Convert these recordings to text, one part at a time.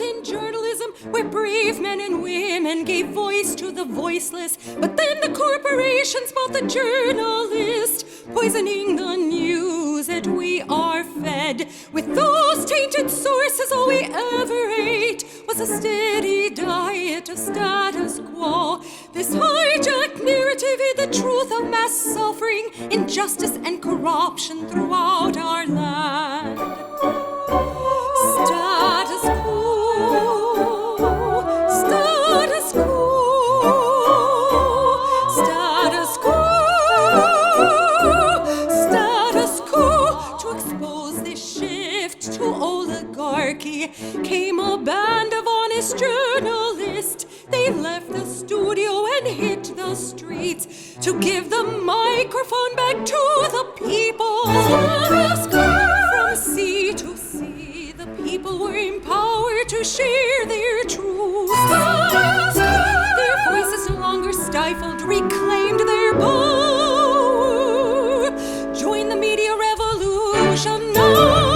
within journalism, where brave men and women gave voice to the voiceless. But then the corporations bought the journalist, poisoning the news that we are fed. With those tainted sources, all we ever ate was a steady diet of status quo. This hijacked narrative hid the truth of mass suffering, injustice, and corruption throughout our land. Status quo, status quo, status quo, status quo. To expose this shift to oligarchy came a band of honest journalists. They left the studio and hit the streets to give the microphone back to the people. From sea to sea, the people were empowered to share their truth. Their voices no longer stifled, reclaimed their power. Join the media revolution now.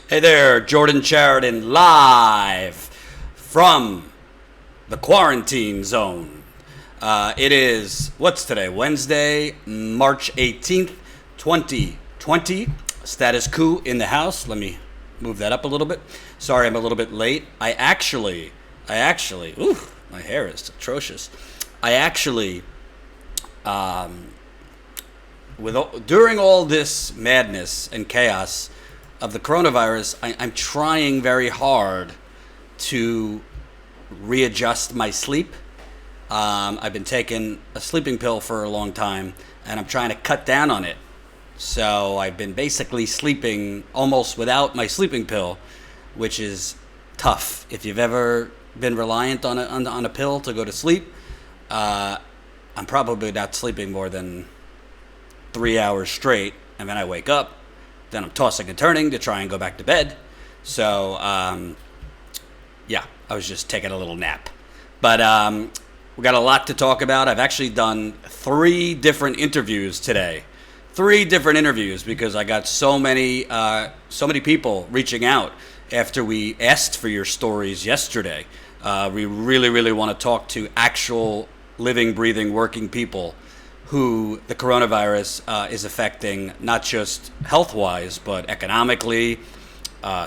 Hey there, Jordan Sheridan, live from the quarantine zone. It is, what's today? Wednesday, March 18th, 2020. Status Coup in the house. Let me move that up a little bit. Sorry, I'm a little bit late. I actually, ooh, my hair is atrocious. During all this madness and chaos of the coronavirus, I'm trying very hard to readjust my sleep. I've been taking a sleeping pill for a long time, and I'm trying to cut down on it. So I've been basically sleeping almost without my sleeping pill, which is tough. If you've ever been reliant on a pill to go to sleep, I'm probably not sleeping more than 3 hours straight, and then I wake up. Then I'm tossing and turning to try and go back to bed. So, yeah, I was just taking a little nap. But we got a lot to talk about. I've actually done 3 different interviews today. 3 different interviews because I got so many people reaching out after we asked for your stories yesterday. We really, really want to talk to actual living, breathing, working people who the coronavirus is affecting, not just health-wise, but economically,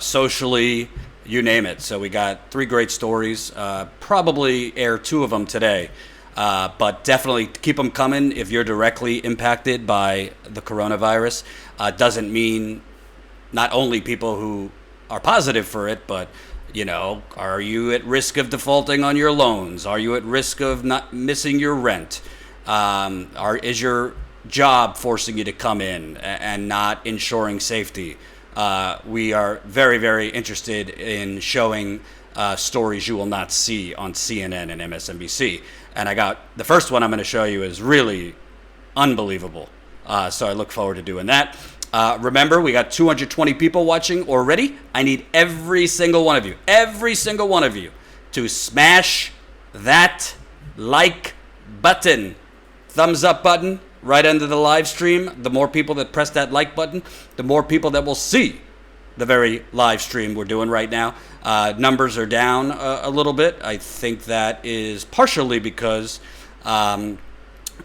socially, you name it. So we got 3 great stories. Probably air 2 of them today, but definitely keep them coming if you're directly impacted by the coronavirus. Doesn't mean not only people who are positive for it, but are you at risk of defaulting on your loans? Are you at risk of not missing your rent? Is your job forcing you to come in and not ensuring safety? We are very, very interested in showing stories you will not see on CNN and MSNBC. And I got the first one I'm going to show you is really unbelievable. So I look forward to doing that. Remember, we got 220 people watching already. I need every single one of you to smash that like button. Thumbs up button right under the live stream. The more people that press that like button, the more people that will see the very live stream we're doing right now. Numbers are down a little bit. I think that is partially because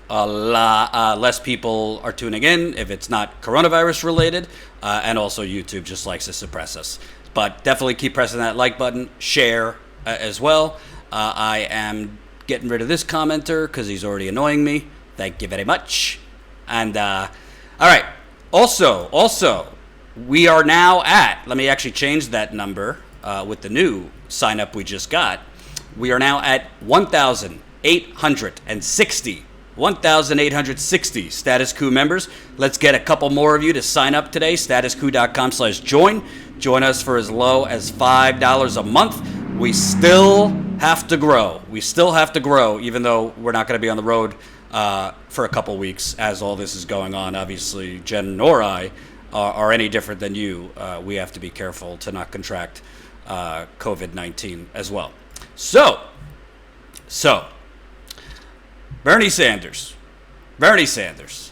less people are tuning in if it's not coronavirus related, and also YouTube just likes to suppress us. But definitely keep pressing that like button, share as well. I am getting rid of this commenter because he's already annoying me. Thank you very much. And all right. Also, we are now at. Let me actually change that number with the new sign up we just got. We are now at 1,860. 1,860 Status Coup members. Let's get a couple more of you to sign up today. Statuscoup.com/join. Join us for as low as $5 a month. We still have to grow. Even though we're not going to be on the road for a couple weeks as all this is going on. Obviously, Jen nor I are any different than you. We have to be careful to not contract COVID-19 as well. So, Bernie Sanders Bernie Sanders.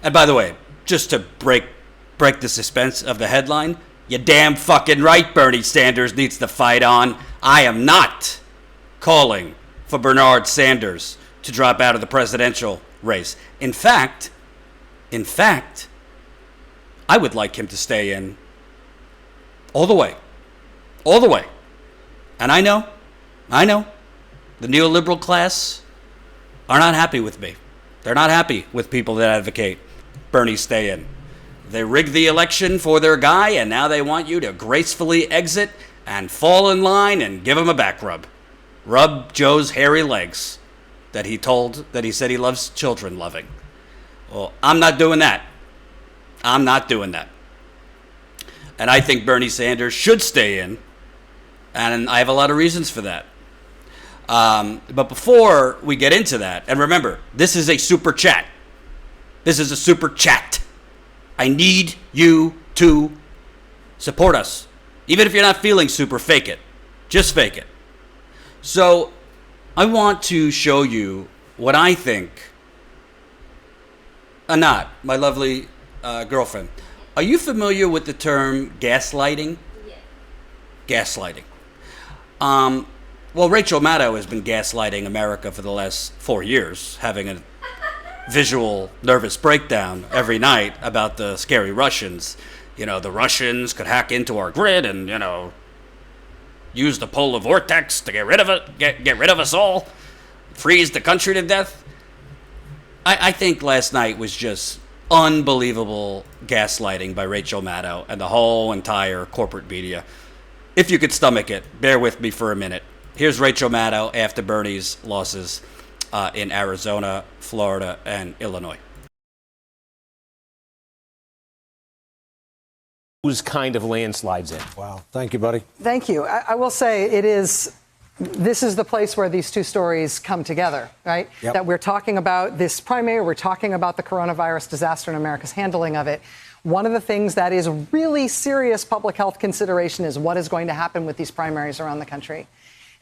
And by the way, just to break the suspense of the headline, you're damn fucking right Bernie Sanders needs to fight on. I am not calling for Bernard Sanders to drop out of the presidential race. In fact, I would like him to stay in all the way. All the way. And I know, the neoliberal class are not happy with me. They're not happy with people that advocate Bernie stay in. They rigged the election for their guy, and now they want you to gracefully exit and fall in line and give him a back rub. Rub Joe's hairy legs that he said he loves children loving. Well, I'm not doing that. I'm not doing that. And I think Bernie Sanders should stay in, and I have a lot of reasons for that. But before we get into that, and remember, this is a super chat. This is a super chat. I need you to support us. Even if you're not feeling super, fake it. Just fake it. So I want to show you what I think. Anat, my lovely girlfriend, are you familiar with the term gaslighting? Yes. Gaslighting. Well, Rachel Maddow has been gaslighting America for the last 4 years, having a visual nervous breakdown every night about the scary Russians. You know, the Russians could hack into our grid and, use the polar vortex to get rid of it, get rid of us all, freeze the country to death. I think last night was just unbelievable gaslighting by Rachel Maddow and the whole entire corporate media. If you could stomach it, bear with me for a minute. Here's Rachel Maddow after Bernie's losses in Arizona, Florida, and Illinois. Whose kind of landslides in. Wow. Thank you, buddy. Thank you. I will say this is the place where these two stories come together, right? Yep. That we're talking about this primary, we're talking about the coronavirus disaster and America's handling of it. One of the things that is really serious public health consideration is what is going to happen with these primaries around the country.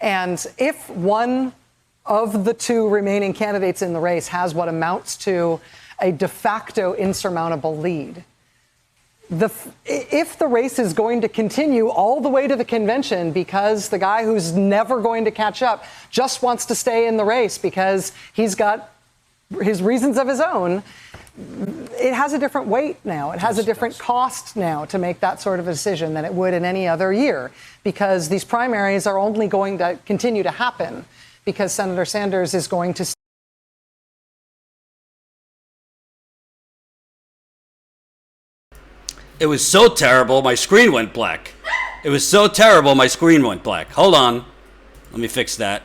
And if one of the two remaining candidates in the race has what amounts to a de facto insurmountable lead, if the race is going to continue all the way to the convention because the guy who's never going to catch up just wants to stay in the race because he's got his reasons of his own, it has a different weight now. It has a different cost now to make that sort of a decision than it would in any other year, because these primaries are only going to continue to happen because Senator Sanders is going to. It was so terrible, my screen went black. It was so terrible, my screen went black. Hold on. Let me fix that.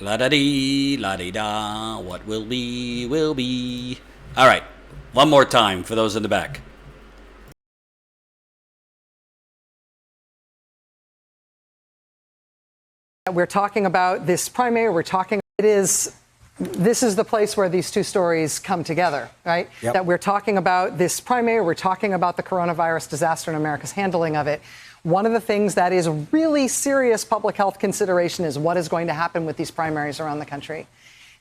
La-da-dee, la-dee-da. What will be, will be. All right. One more time for those in the back. We're talking about this primary. This is the place where these two stories come together, right? Yep. That we're talking about this primary, we're talking about the coronavirus disaster and America's handling of it. One of the things that is really serious public health consideration is what is going to happen with these primaries around the country.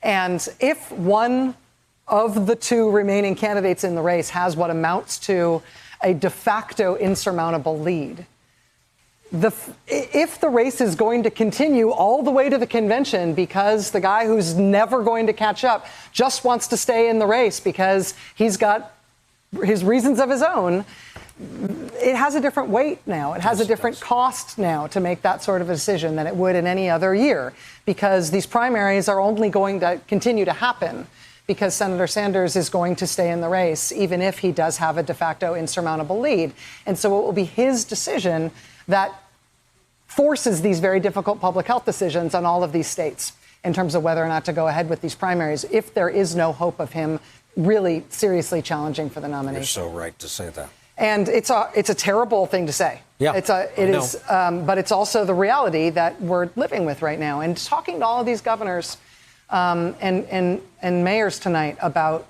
And if one of the two remaining candidates in the race has what amounts to a de facto insurmountable lead, if the race is going to continue all the way to the convention because the guy who's never going to catch up just wants to stay in the race because he's got his reasons of his own, it has a different weight now. It has a different cost now to make that sort of a decision than it would in any other year, because these primaries are only going to continue to happen because Senator Sanders is going to stay in the race, even if he does have a de facto insurmountable lead. And so it will be his decision that forces these very difficult public health decisions on all of these states in terms of whether or not to go ahead with these primaries if there is no hope of him really seriously challenging for the nomination. You're so right to say that. And it's a terrible thing to say. Yeah, but it's also the reality that we're living with right now. And talking to all of these governors and mayors tonight about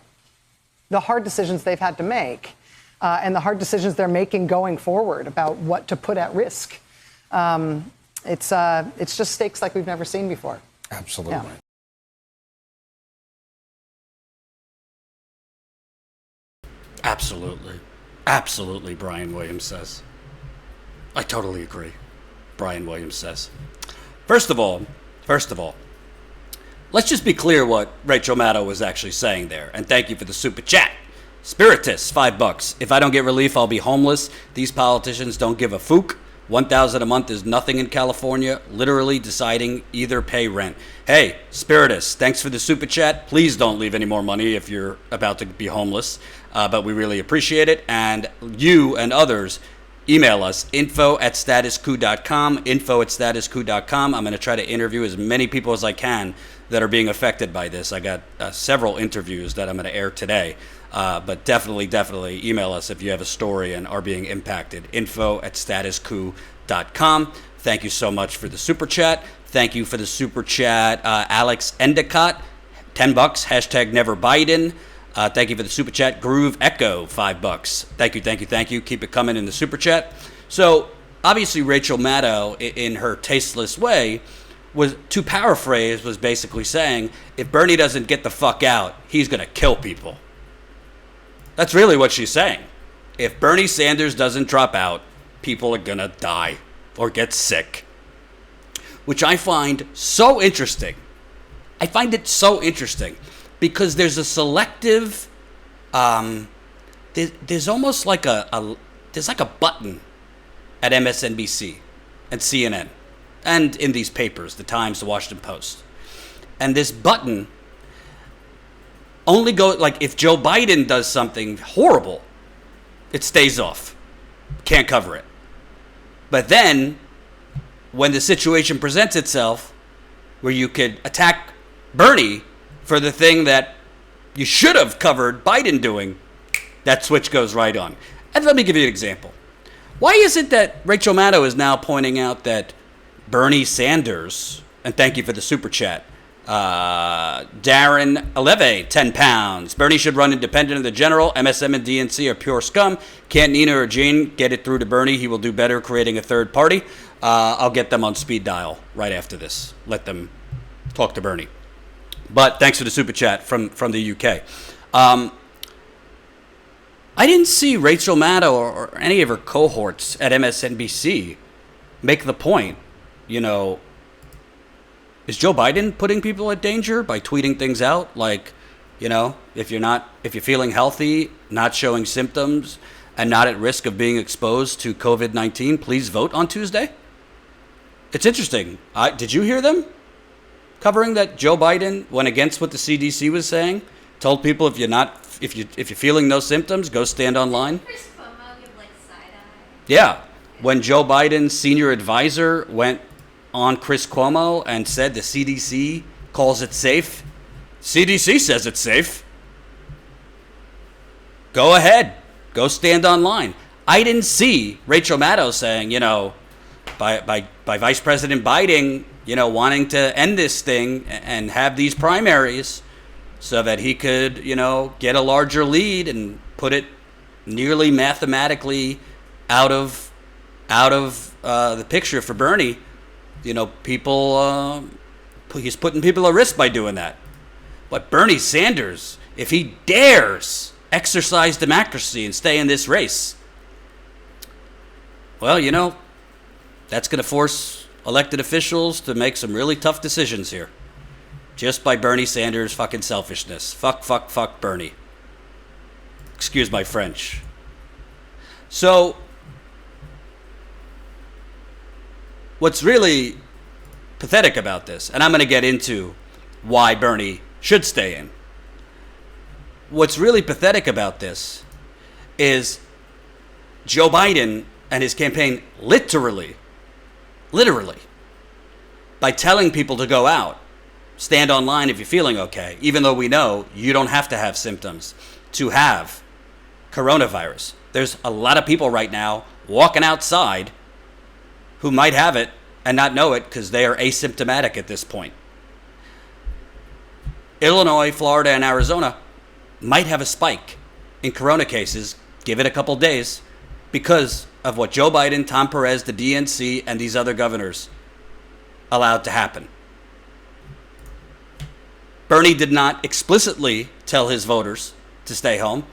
the hard decisions they've had to make and the hard decisions they're making going forward about what to put at risk. It's just stakes like we've never seen before. Absolutely. Yeah. Absolutely. Absolutely, Brian Williams says. I totally agree, Brian Williams says. First of all, let's just be clear what Rachel Maddow was actually saying there. And thank you for the super chat. Spiritus, $5. If I don't get relief, I'll be homeless. These politicians don't give a fook. $1,000 a month is nothing in California. Literally deciding either pay rent. Hey, Spiritus, thanks for the super chat. Please don't leave any more money if you're about to be homeless. But we really appreciate it. And you and others, email us, info@statuscoup.com, info@statuscoup.com. I'm going to try to interview as many people as I can that are being affected by this. I got several interviews that I'm going to air today. But definitely email us if you have a story and are being impacted. info@statuscoup.com. Thank you so much for the super chat. Thank you for the super chat, Alex Endicott, $10, hashtag never Biden. Thank you for the super chat, Groove Echo, $5. Thank you. Keep it coming in the super chat. So obviously Rachel Maddow, in her tasteless way, was, to paraphrase, was basically saying, if Bernie doesn't get the fuck out, he's going to kill people. That's really what she's saying. If Bernie Sanders doesn't drop out, people are going to die or get sick. Which I find so interesting. I find it so interesting because there's a selective, there's almost like there's like a button at MSNBC and CNN and in these papers, the Times, the Washington Post. And this button only goes, like, if Joe Biden does something horrible, it stays off. Can't cover it. But then, when the situation presents itself, where you could attack Bernie for the thing that you should have covered Biden doing, that switch goes right on. And let me give you an example. Why is it that Rachel Maddow is now pointing out that Bernie Sanders, and thank you for the super chat, Darren Aleve, £10. Bernie should run independent of the general. MSM and DNC are pure scum. Can't Nina or Jane get it through to Bernie? He will do better creating a third party. I'll get them on speed dial right after this. Let them talk to Bernie. But thanks for the super chat from the UK. I didn't see Rachel Maddow or any of her cohorts at MSNBC make the point, is Joe Biden putting people at danger by tweeting things out like, if you're feeling healthy, not showing symptoms, and not at risk of being exposed to COVID-19, please vote on Tuesday? It's interesting. Did you hear them covering that Joe Biden went against what the CDC was saying? Told people if you're feeling no symptoms, go stand online. Chris Cuomo give side-eye. Yeah, when Joe Biden's senior advisor went on Chris Cuomo and said the CDC calls it safe. CDC says it's safe. Go ahead. Go stand online. I didn't see Rachel Maddow saying, by Vice President Biden, wanting to end this thing and have these primaries so that he could, get a larger lead and put it nearly mathematically out of the picture for Bernie. People, he's putting people at risk by doing that. But Bernie Sanders, if he dares exercise democracy and stay in this race, well, that's going to force elected officials to make some really tough decisions here. Just by Bernie Sanders' fucking selfishness. Fuck Bernie. Excuse my French. So, what's really pathetic about this, and I'm going to get into why Bernie should stay in. What's really pathetic about this is Joe Biden and his campaign literally, by telling people to go out, stand online if you're feeling okay, even though we know you don't have to have symptoms to have coronavirus. There's a lot of people right now walking outside who might have it and not know it because they are asymptomatic at this point. Illinois, Florida, and Arizona might have a spike in corona cases, give it a couple days, because of what Joe Biden, Tom Perez, the DNC, and these other governors allowed to happen. Bernie did not explicitly tell his voters to stay home,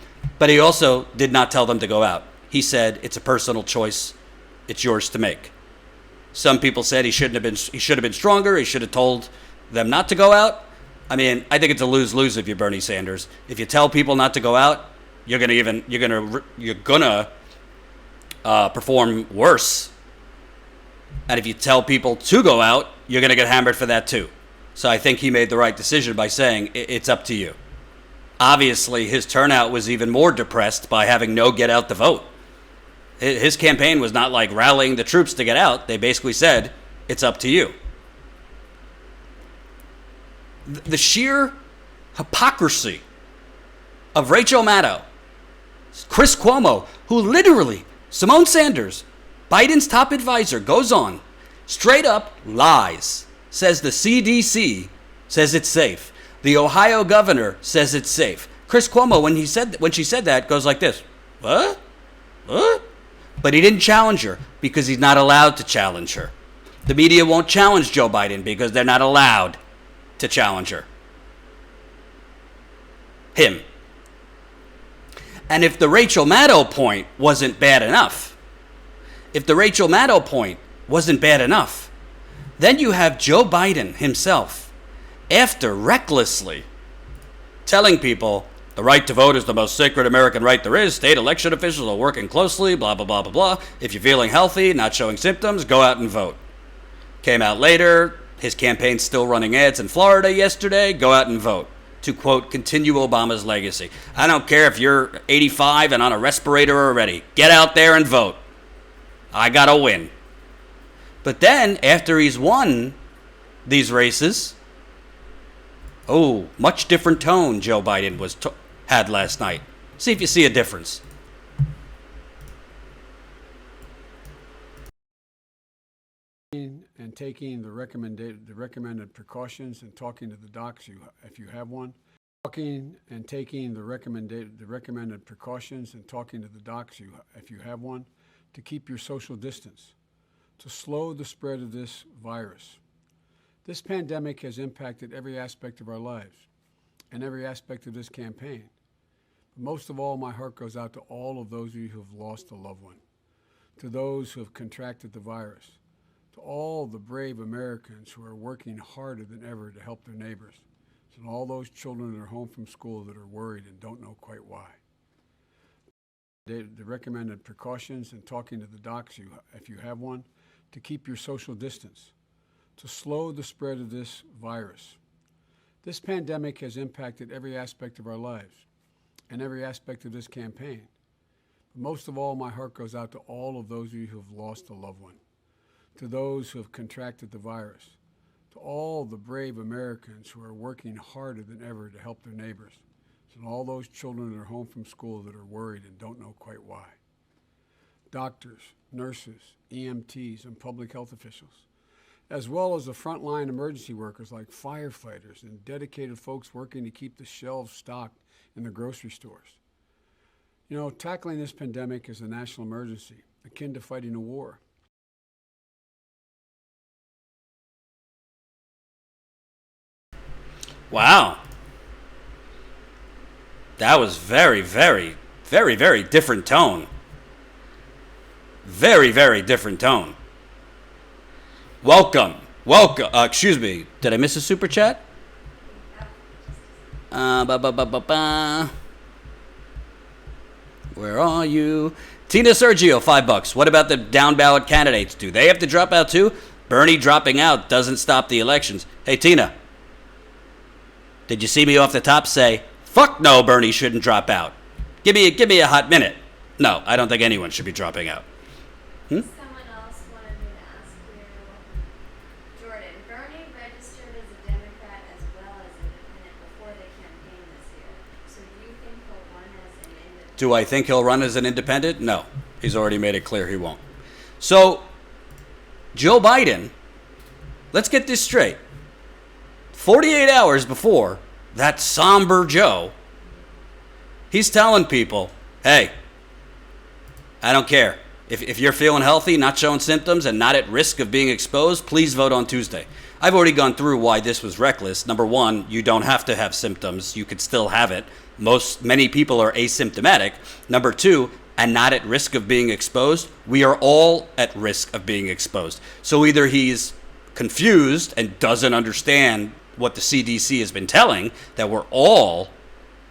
But he also did not tell them to go out. He said it's a personal choice. It's yours to make. Some people said he should have been stronger. He should have told them not to go out. I mean, I think it's a lose-lose if you're Bernie Sanders. If you tell people not to go out, you're gonna perform worse. And if you tell people to go out, you're gonna get hammered for that too. So I think he made the right decision by saying it's up to you. Obviously, his turnout was even more depressed by having no get out the vote. His campaign was not like rallying the troops to get out. They basically said, it's up to you. The sheer hypocrisy of Rachel Maddow, Chris Cuomo, who literally, Simone Sanders, Biden's top advisor, goes on, straight up lies, says the CDC says it's safe. The Ohio governor says it's safe. Chris Cuomo, when she said that, goes like this, what? What? But he didn't challenge her because he's not allowed to challenge her. The media won't challenge Joe Biden because they're not allowed to challenge her. Him. And if the Rachel Maddow point wasn't bad enough, then you have Joe Biden himself, after recklessly telling people the right to vote is the most sacred American right there is, state election officials are working closely, blah, blah, blah, blah, blah. If you're feeling healthy, not showing symptoms, go out and vote. Came out later, his campaign's still running ads in Florida yesterday, go out and vote. To, quote, continue Obama's legacy. I don't care if you're 85 and on a respirator already. Get out there and vote. I gotta win. But then, after he's won these races, much different tone Joe Biden had last night. See if you see a difference. And taking the recommended precautions and talking to the docs if you have one. Taking the recommended precautions and talking to the docs if you have one, to keep your social distance, to slow the spread of this virus. This pandemic has impacted every aspect of our lives and every aspect of this campaign. But most of all, my heart goes out to all of those of you who have lost a loved one, to those who have contracted the virus, to all the brave Americans who are working harder than ever to help their neighbors, and all those children that are home from school that are worried and don't know quite why. The recommended precautions and talking to the docs if you have one, to keep your social distance, to slow the spread of this virus. This pandemic has impacted every aspect of our lives and every aspect of this campaign. But most of all, my heart goes out to all of those of you who have lost a loved one, to those who have contracted the virus, to all the brave Americans who are working harder than ever to help their neighbors, and all those children that are home from school that are worried and don't know quite why. Doctors, nurses, EMTs, and public health officials, as well as the frontline emergency workers like firefighters and dedicated folks working to keep the shelves stocked in the grocery stores. You know, tackling this pandemic is a national emergency, akin to fighting a war. Wow. That was very, very, very, very different tone. Very, very different tone. Welcome. Excuse me. Did I miss a super chat? Where are you? Tina Sergio, $5. What about the down ballot candidates? Do they have to drop out too? Bernie dropping out doesn't stop the elections. Hey, Tina. Did you see me off the top say, fuck no, Bernie shouldn't drop out? Give me a hot minute. No, I don't think anyone should be dropping out. Someone else wanted me to ask you, Jordan, Bernie registered as a Democrat as well as independent before the campaign this year. So do you think he'll run as an independent? Do I think he'll run as an independent? No. He's already made it clear he won't. So, Joe Biden, let's get this straight. 48 hours before that somber Joe, he's telling people, hey, I don't care. If you're feeling healthy, not showing symptoms, and not at risk of being exposed, please vote on Tuesday. I've already gone through why this was reckless. Number one, you don't have to have symptoms. You could still have it. Many people are asymptomatic. Number two, and not at risk of being exposed. We are all at risk of being exposed. So either he's confused and doesn't understand what the CDC has been telling, that we're all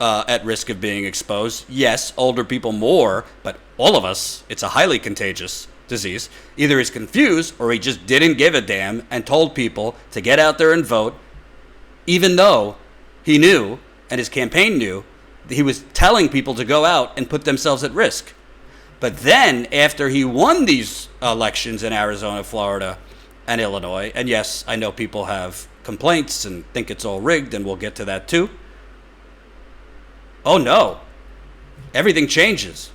at risk of being exposed. Yes, older people more, but all of us, it's a highly contagious disease. Either he's confused or he just didn't give a damn and told people to get out there and vote, even though he knew, and his campaign knew, he was telling people to go out and put themselves at risk. But then, after he won these elections in Arizona, Florida, and Illinois, and yes, I know people have complaints and think it's all rigged, and we'll get to that too. Oh no, everything changes.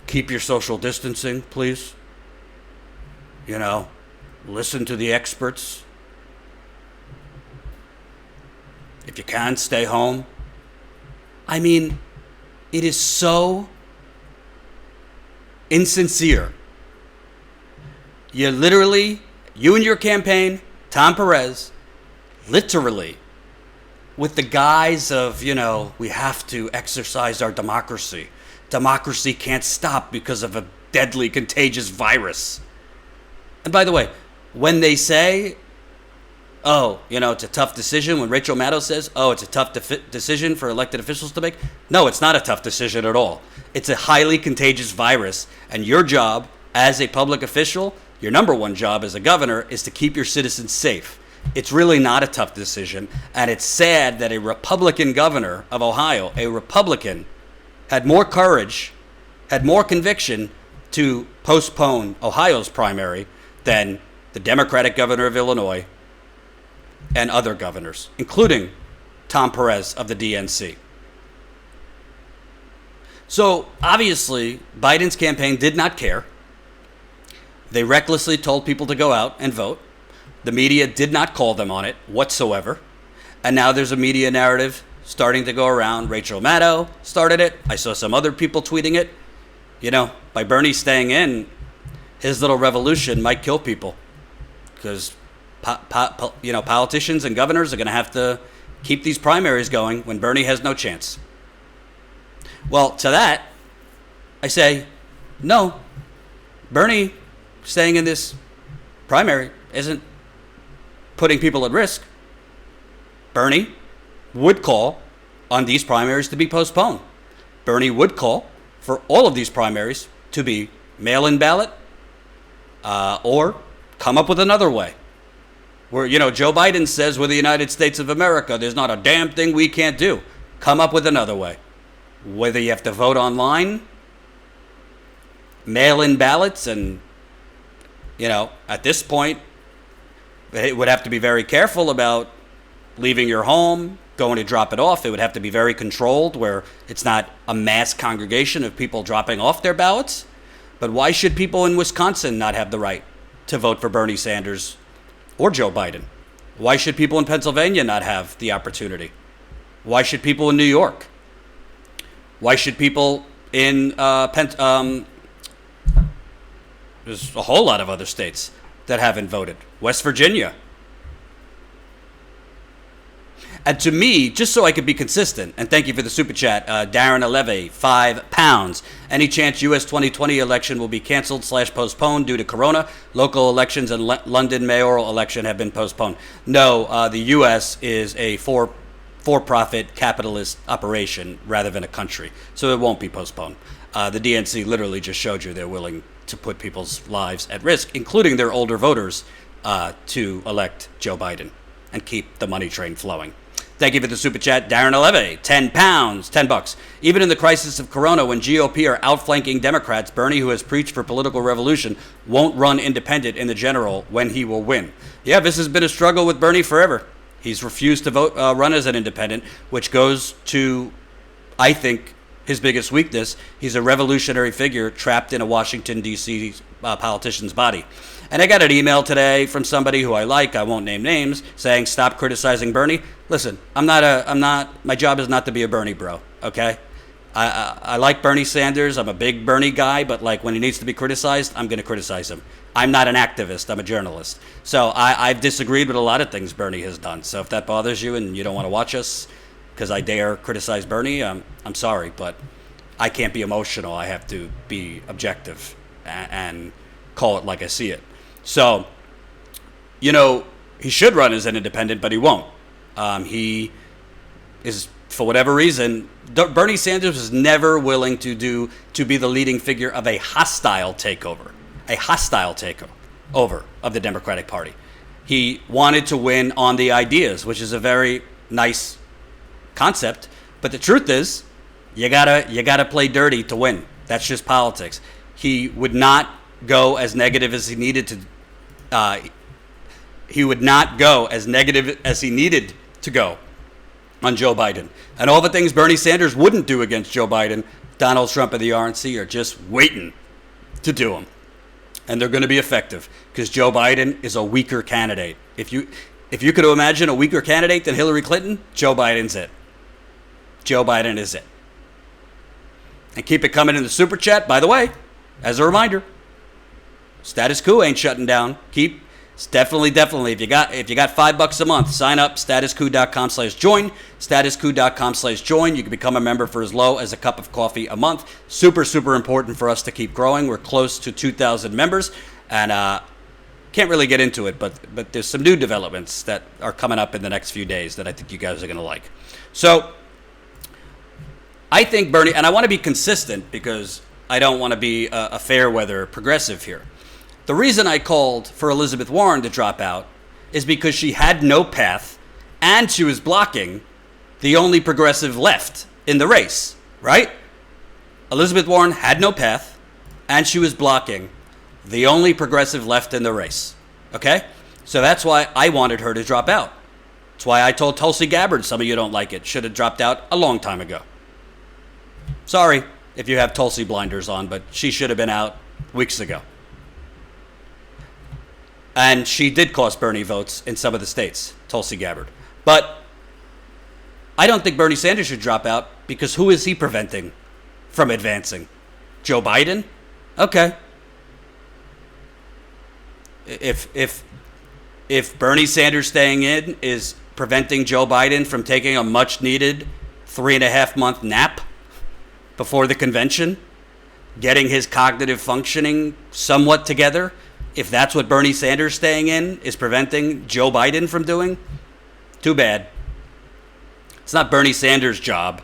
Keep your social distancing, please. You know, listen to the experts. If you can, stay home. I mean, it is so insincere. You and your campaign, Tom Perez, literally, with the guise of, we have to exercise our democracy. Democracy can't stop because of a deadly, contagious virus. And by the way, when they say, it's a tough decision, when Rachel Maddow says, it's a tough decision for elected officials to make, no, it's not a tough decision at all. It's a highly contagious virus, and your job as a public official, your number one job as a governor, is to keep your citizens safe. It's really not a tough decision, and it's sad that a Republican governor of Ohio, a Republican, had more courage, had more conviction to postpone Ohio's primary than the Democratic governor of Illinois and other governors, including Tom Perez of the DNC. So, obviously, Biden's campaign did not care. They recklessly told people to go out and vote. The media did not call them on it whatsoever. And now there's a media narrative starting to go around. Rachel Maddow started it. I saw some other people tweeting it. By Bernie staying in, his little revolution might kill people, because politicians and governors are going to have to keep these primaries going when Bernie has no chance. Well, to that, I say, no, Bernie staying in this primary isn't putting people at risk. Bernie would call on these primaries to be postponed. Bernie would call for all of these primaries to be mail-in ballot, or come up with another way. Where, Joe Biden says we're the United States of America. There's not a damn thing we can't do. Come up with another way. Whether you have to vote online, mail-in ballots, and, at this point, it would have to be very careful about leaving your home, going to drop it off. It would have to be very controlled, where it's not a mass congregation of people dropping off their ballots. But why should people in Wisconsin not have the right to vote for Bernie Sanders or Joe Biden? Why should people in Pennsylvania not have the opportunity? Why should people in New York? Why should people in there's a whole lot of other states that haven't voted. West Virginia. And to me, just so I could be consistent, and thank you for the super chat, Darren Aleve, £5. Any chance U.S. 2020 election will be canceled / postponed due to corona? Local elections and London mayoral election have been postponed. No, the U.S. is a for-profit capitalist operation rather than a country, so it won't be postponed. The DNC literally just showed you they're willing to put people's lives at risk, including their older voters, to elect Joe Biden and keep the money train flowing. Thank you for the super chat, Darren Aleve, £10, $10. Even in the crisis of corona, when GOP are outflanking Democrats, Bernie, who has preached for political revolution, won't run independent in the general when he will win. Yeah, this has been a struggle with Bernie forever. He's refused to run as an independent, which goes to, I think, his biggest weakness. He's a revolutionary figure trapped in a Washington, D.C. Politician's body. And I got an email today from somebody who I like, I won't name names, saying, stop criticizing Bernie. Listen, my job is not to be a Bernie bro, okay? I like Bernie Sanders. I'm a big Bernie guy, but like when he needs to be criticized, I'm going to criticize him. I'm not an activist. I'm a journalist. So I've disagreed with a lot of things Bernie has done. So if that bothers you and you don't want to watch us because I dare criticize Bernie, I'm sorry, but I can't be emotional. I have to be objective and call it like I see it. So, you know, he should run as an independent, but he won't. He is, for whatever reason, Bernie Sanders was never willing to be the leading figure of a hostile takeover of the Democratic Party. He wanted to win on the ideas, which is a very nice concept. But the truth is, you gotta play dirty to win. That's just politics. He would not go as negative as he needed to. He would not go as negative as he needed to go on Joe Biden. And all the things Bernie Sanders wouldn't do against Joe Biden, Donald Trump and the RNC are just waiting to do them. And they're going to be effective because Joe Biden is a weaker candidate. If you could imagine a weaker candidate than Hillary Clinton, Joe Biden's it. Joe Biden is it. And keep it coming in the super chat. By the way, as a reminder, Status Coup ain't shutting down. Definitely. If you got $5 a month, sign up, statuscoup.com/join, statuscoup.com/join. You can become a member for as low as a cup of coffee a month. Super, super important for us to keep growing. We're close to 2,000 members, and can't really get into it, but there's some new developments that are coming up in the next few days that I think you guys are going to like. So I think Bernie, and I want to be consistent because I don't want to be a fair weather progressive here. The reason I called for Elizabeth Warren to drop out is because she had no path and she was blocking the only progressive left in the race, right? Elizabeth Warren had no path and she was blocking the only progressive left in the race, okay? So that's why I wanted her to drop out. That's why I told Tulsi Gabbard, some of you don't like it, should have dropped out a long time ago. Sorry if you have Tulsi blinders on, but she should have been out weeks ago. And she did cost Bernie votes in some of the states, Tulsi Gabbard. But I don't think Bernie Sanders should drop out because who is he preventing from advancing? Joe Biden? Okay. If Bernie Sanders staying in is preventing Joe Biden from taking a much needed 3.5-month nap before the convention, getting his cognitive functioning somewhat together, if that's what Bernie Sanders staying in is preventing Joe Biden from doing, too bad. It's not Bernie Sanders' job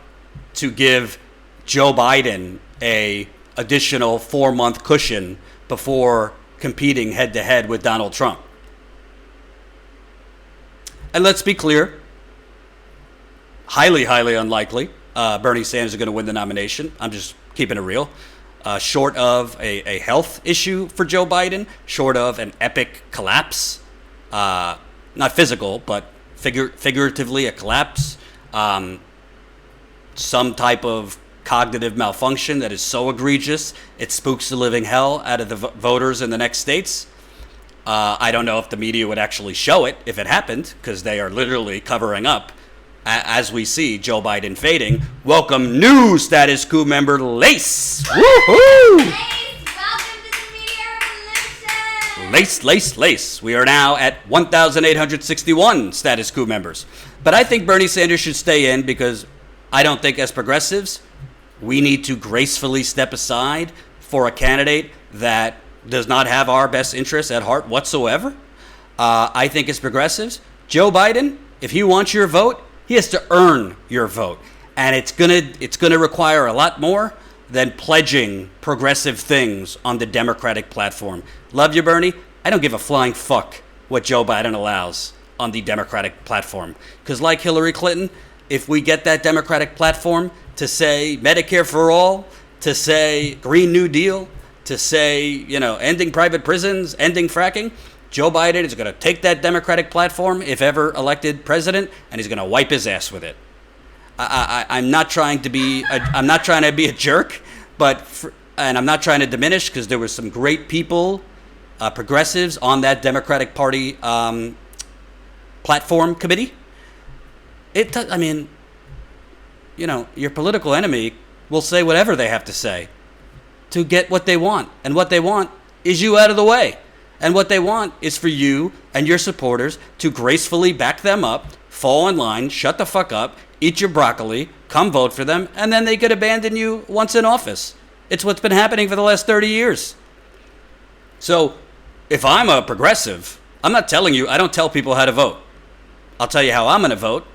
to give Joe Biden a additional 4-month cushion before competing head-to-head with Donald Trump. And let's be clear, highly, highly unlikely Bernie Sanders is going to win the nomination. I'm just keeping it real. Short of a health issue for Joe Biden, short of an epic collapse, not physical, but figuratively a collapse, some type of cognitive malfunction that is so egregious it spooks the living hell out of the voters in the next states. I don't know if the media would actually show it if it happened, because they are literally covering up as we see Joe Biden fading. Welcome new Status Coup member Lace. Woohoo! Lace, welcome to the media revolution. Lace. We are now at 1,861 Status Coup members. But I think Bernie Sanders should stay in because I don't think as progressives we need to gracefully step aside for a candidate that does not have our best interests at heart whatsoever. I think as progressives, Joe Biden, if he wants your vote, he has to earn your vote. And it's gonna require a lot more than pledging progressive things on the Democratic platform. Love you, Bernie. I don't give a flying fuck what Joe Biden allows on the Democratic platform. Because like Hillary Clinton, if we get that Democratic platform to say Medicare for all, to say Green New Deal, to say, ending private prisons, ending fracking, Joe Biden is going to take that Democratic platform, if ever elected president, and he's going to wipe his ass with it. I'm not trying to be a jerk, and I'm not trying to diminish, because there were some great people, progressives on that Democratic Party platform committee. Your political enemy will say whatever they have to say to get what they want. And what they want is you out of the way. And what they want is for you and your supporters to gracefully back them up, fall in line, shut the fuck up, eat your broccoli, come vote for them, and then they could abandon you once in office. It's what's been happening for the last 30 years. So if I'm a progressive, I'm not telling you, I don't tell people how to vote. I'll tell you how I'm going to vote.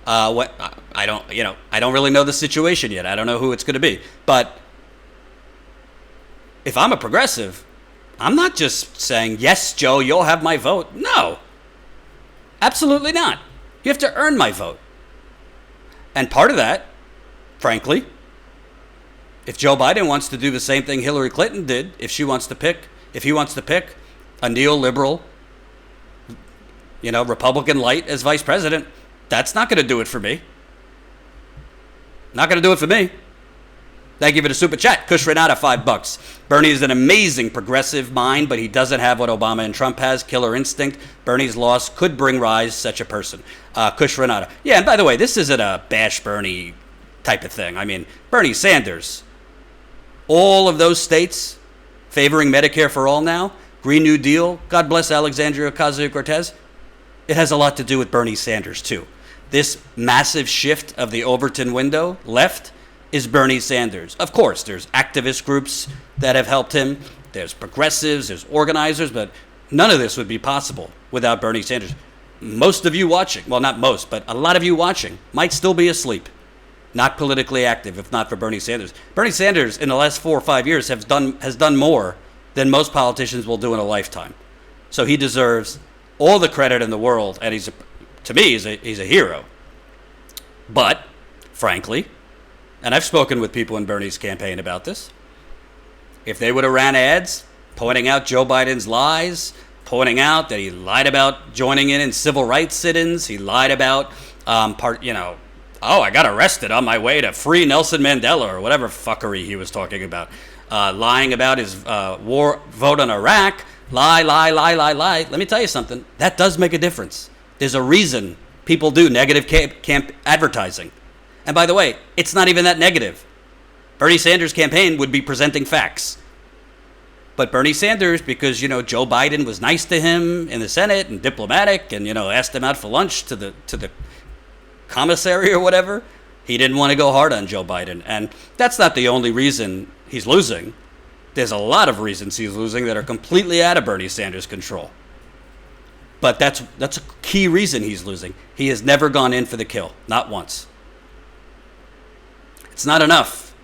I don't really know the situation yet. I don't know who it's going to be. But if I'm a progressive, I'm not just saying, yes, Joe, you'll have my vote. No, absolutely not. You have to earn my vote. And part of that, frankly, if Joe Biden wants to do the same thing Hillary Clinton did, if he wants to pick a neoliberal, Republican light as vice president, that's not going to do it for me. Not going to do it for me. Thank you for the super chat. Kush Renata, $5. Bernie is an amazing progressive mind, but he doesn't have what Obama and Trump has, killer instinct. Bernie's loss could bring rise such a person. Kush Renata. Yeah, and by the way, this isn't a bash Bernie type of thing. I mean, Bernie Sanders, all of those states favoring Medicare for all now, Green New Deal, God bless Alexandria Ocasio-Cortez, it has a lot to do with Bernie Sanders, too. This massive shift of the Overton window left is Bernie Sanders. Of course, there's activist groups that have helped him. There's progressives, there's organizers, but none of this would be possible without Bernie Sanders. Most of you watching, well, not most, but a lot of you watching might still be asleep, not politically active, if not for Bernie Sanders. Bernie Sanders, in the last 4 or 5 years, has done more than most politicians will do in a lifetime. So he deserves all the credit in the world, and to me, he's a hero. But, frankly, and I've spoken with people in Bernie's campaign about this, if they would have ran ads pointing out Joe Biden's lies, pointing out that he lied about joining in civil rights sit-ins, he lied about, I got arrested on my way to free Nelson Mandela, or whatever fuckery he was talking about, lying about his war vote on Iraq, lie. Let me tell you something. That does make a difference. There's a reason people do negative camp advertising. And by the way, it's not even that negative. Bernie Sanders' campaign would be presenting facts. But Bernie Sanders, because, Joe Biden was nice to him in the Senate and diplomatic and, asked him out for lunch to the commissary or whatever, he didn't want to go hard on Joe Biden. And that's not the only reason he's losing. There's a lot of reasons he's losing that are completely out of Bernie Sanders' control. But that's a key reason he's losing. He has never gone in for the kill, not once. It's not enough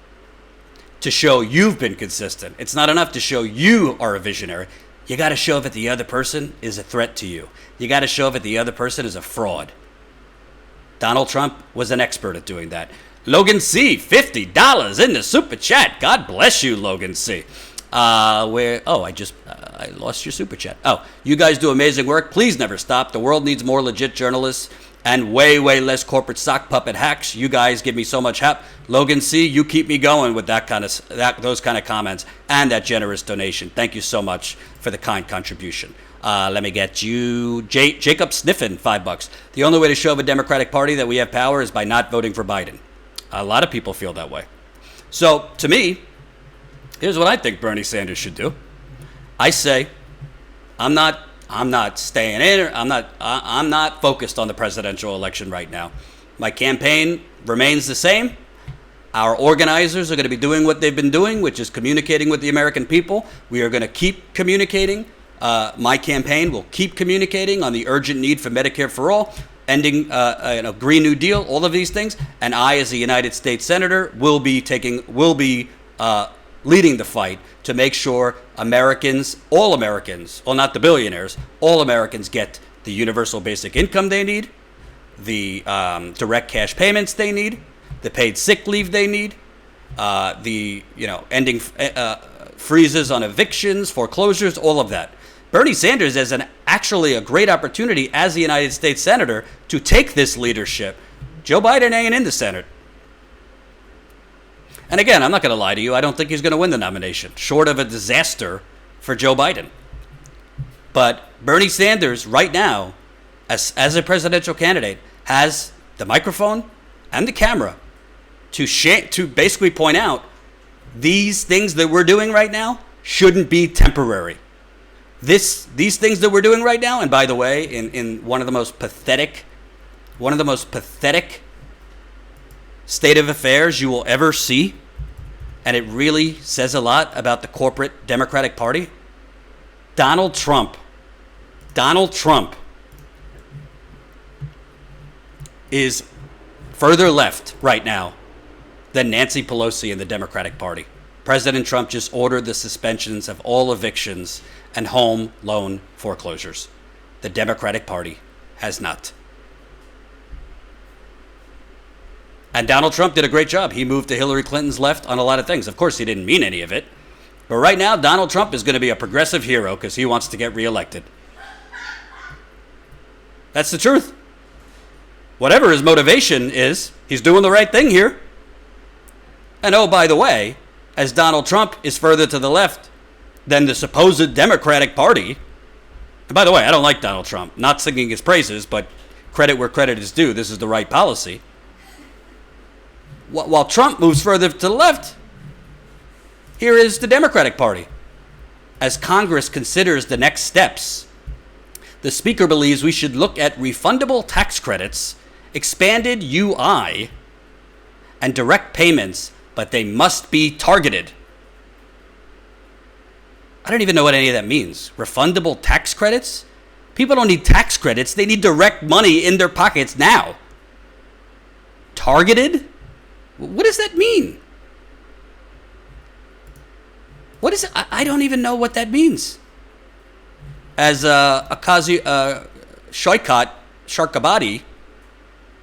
to show you've been consistent. It's not enough to show you are a visionary. You got to show that the other person is a threat to you. You got to show that the other person is a fraud. Donald Trump was an expert at doing that. Logan C., $50 in the super chat. God bless you, Logan C. I lost your super chat. Oh, you guys do amazing work. Please never stop. The world needs more legit journalists and way less corporate sock puppet hacks. You guys give me so much help. Logan C., you keep me going with those kind of comments and that generous donation. Thank you so much for the kind contribution. Let me get you Jacob Sniffin, $5. The only way to show the Democratic Party that we have power is by not voting for Biden. A lot of people feel that way. So to me, here's what I think Bernie Sanders should do. I say, I'm not staying in. I'm not focused on the presidential election right now. My campaign remains the same. Our organizers are going to be doing what they've been doing, which is communicating with the American people. We are going to keep communicating. My campaign will keep communicating on the urgent need for Medicare for all, ending Green New Deal, all of these things. And I, as a United States Senator, will be leading the fight to make sure Americans, all Americans, well, not the billionaires, all Americans get the universal basic income they need, the direct cash payments they need, the paid sick leave they need, ending freezes on evictions, foreclosures, all of that. Bernie Sanders has actually a great opportunity as a United States Senator to take this leadership. Joe Biden ain't in the Senate. And again, I'm not going to lie to you. I don't think he's going to win the nomination, short of a disaster for Joe Biden. But Bernie Sanders, right now, as a presidential candidate, has the microphone and the camera to basically point out these things that we're doing right now shouldn't be temporary. These things that we're doing right now, and by the way, in one of the most pathetic state of affairs you will ever see, and it really says a lot about the corporate Democratic Party. Donald Trump is further left right now than Nancy Pelosi and the Democratic Party. President Trump just ordered the suspensions of all evictions and home loan foreclosures. The Democratic Party has not. And Donald Trump did a great job. He moved to Hillary Clinton's left on a lot of things. Of course, he didn't mean any of it. But right now, Donald Trump is going to be a progressive hero because he wants to get reelected. That's the truth. Whatever his motivation is, he's doing the right thing here. And oh, by the way, as Donald Trump is further to the left than the supposed Democratic Party, and by the way, I don't like Donald Trump, not singing his praises, but credit where credit is due, this is the right policy. While Trump moves further to the left, here is the Democratic Party. As Congress considers the next steps, the Speaker believes we should look at refundable tax credits, expanded UI, and direct payments, but they must be targeted. I don't even know what any of that means. Refundable tax credits? People don't need tax credits. They need direct money in their pockets now. Targeted? What does that mean? What is it? I don't even know what that means. As Sharkabadi,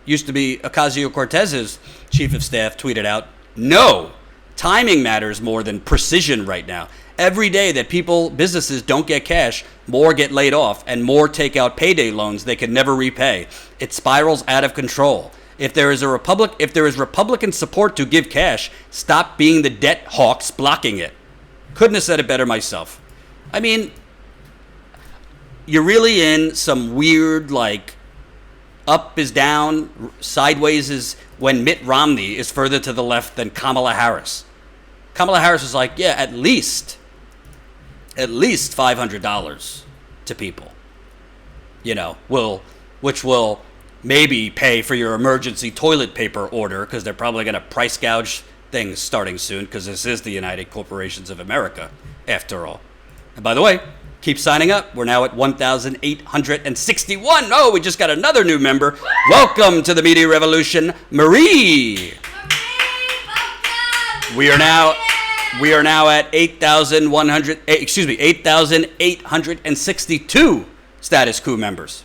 used to be Ocasio-Cortez's chief of staff, tweeted out, no, timing matters more than precision right now. Every day that businesses don't get cash, more get laid off and more take out payday loans they can never repay. It spirals out of control. If there is Republican support to give cash, stop being the debt hawks blocking it. Couldn't have said it better myself. I mean, you're really in some weird, like, up is down, sideways is when Mitt Romney is further to the left than Kamala Harris. Kamala Harris is like, yeah, at least $500 to people, which will maybe pay for your emergency toilet paper order because they're probably going to price gouge things starting soon because this is the United Corporations of America, after all. And by the way, keep signing up. We're now at 1,861. Oh, we just got another new member. Welcome to the Media Revolution, Marie. We are now at 8,862 Status Coup members.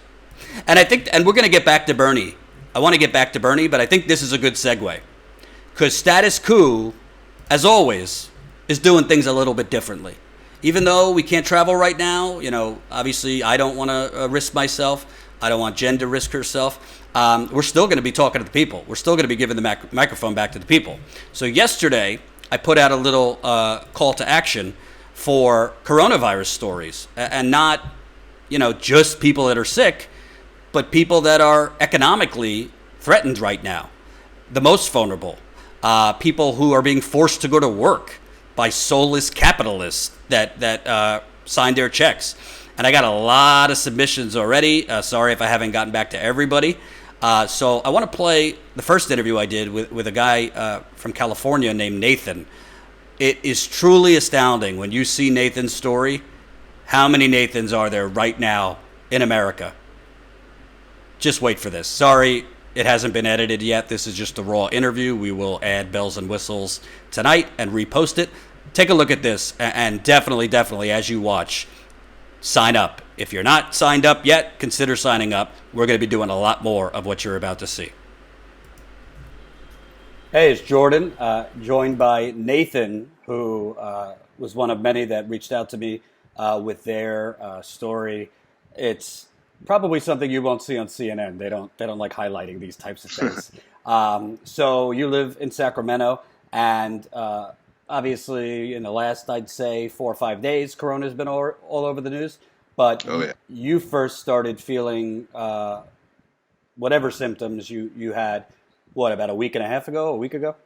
And we're going to get back to Bernie. I want to get back to Bernie, but I think this is a good segue. Because Status Coup, as always, is doing things a little bit differently. Even though we can't travel right now, obviously I don't want to risk myself. I don't want Jen to risk herself. We're still going to be talking to the people. We're still going to be giving the microphone back to the people. So yesterday, I put out a little call to action for coronavirus stories. And not, just people that are sick, but people that are economically threatened right now. The most vulnerable. People who are being forced to go to work by soulless capitalists that signed their checks. And I got a lot of submissions already. Sorry if I haven't gotten back to everybody. So I want to play the first interview I did with a guy from California named Nathan. It is truly astounding when you see Nathan's story, how many Nathans are there right now in America. Just wait for this. Sorry, it hasn't been edited yet. This is just a raw interview. We will add bells and whistles tonight and repost it. Take a look at this, and definitely, as you watch, sign up. If you're not signed up yet, consider signing up. We're going to be doing a lot more of what you're about to see. Hey, it's Jordan, joined by Nathan, who was one of many that reached out to me with their story. It's probably something you won't see on CNN. They don't like highlighting these types of things. So you live in Sacramento, and obviously in the last, I'd say, 4 or 5 days, Corona's been all over the news. But you first started feeling whatever symptoms you had, about a week and a half ago, a week ago?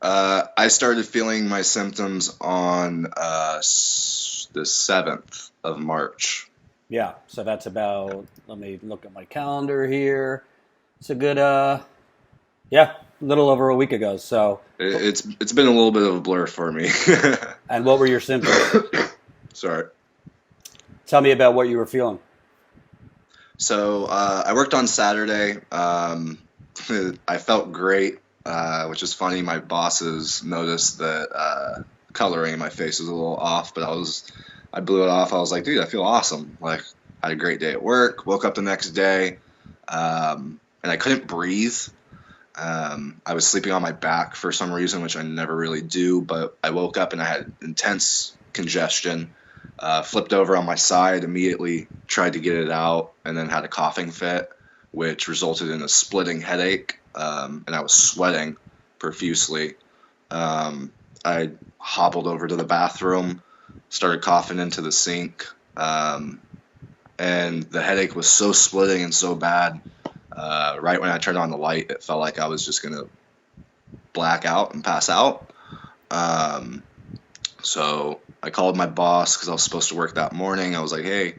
I started feeling my symptoms on the 7th of March. Yeah, so that's about, let me look at my calendar here. It's a good, a little over a week ago. So, It's been a little bit of a blur for me. and what were your symptoms? Sorry. Tell me about what you were feeling. So I worked on Saturday. I felt great, which is funny. My bosses noticed that coloring in my face was a little off, but I blew it off. I was like, dude, I feel awesome. Like, had a great day at work. Woke up the next day, and I couldn't breathe. I was sleeping on my back for some reason, which I never really do. But I woke up and I had intense congestion. Flipped over on my side, immediately tried to get it out, and then had a coughing fit, which resulted in a splitting headache, and I was sweating profusely. I hobbled over to the bathroom, started coughing into the sink, and the headache was so splitting and so bad. Right when I turned on the light, it felt like I was just going to black out and pass out. So I called my boss because I was supposed to work that morning. I was like, hey,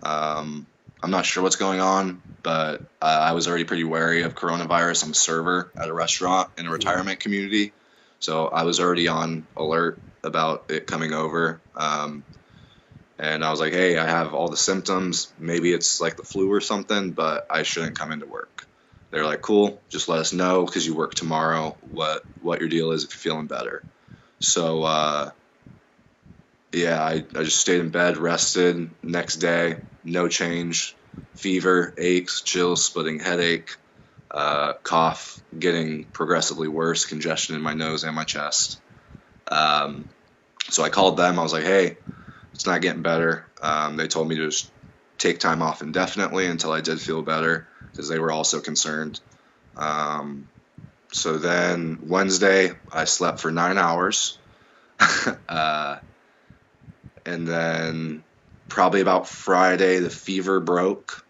I'm not sure what's going on, but I was already pretty wary of coronavirus. I'm a server at a restaurant in a retirement community. So I was already on alert about it coming over. And I was like, hey, I have all the symptoms. Maybe it's like the flu or something, but I shouldn't come into work. They're like, cool, just let us know because you work tomorrow what your deal is if you're feeling better. So, I just stayed in bed, rested. Next day, no change. Fever, aches, chills, splitting headache, cough, getting progressively worse, congestion in my nose and my chest. So I called them. I was like, hey, it's not getting better. They told me to just take time off indefinitely until I did feel better because they were also concerned. So then Wednesday, I slept for 9 hours. And then probably about Friday, the fever broke,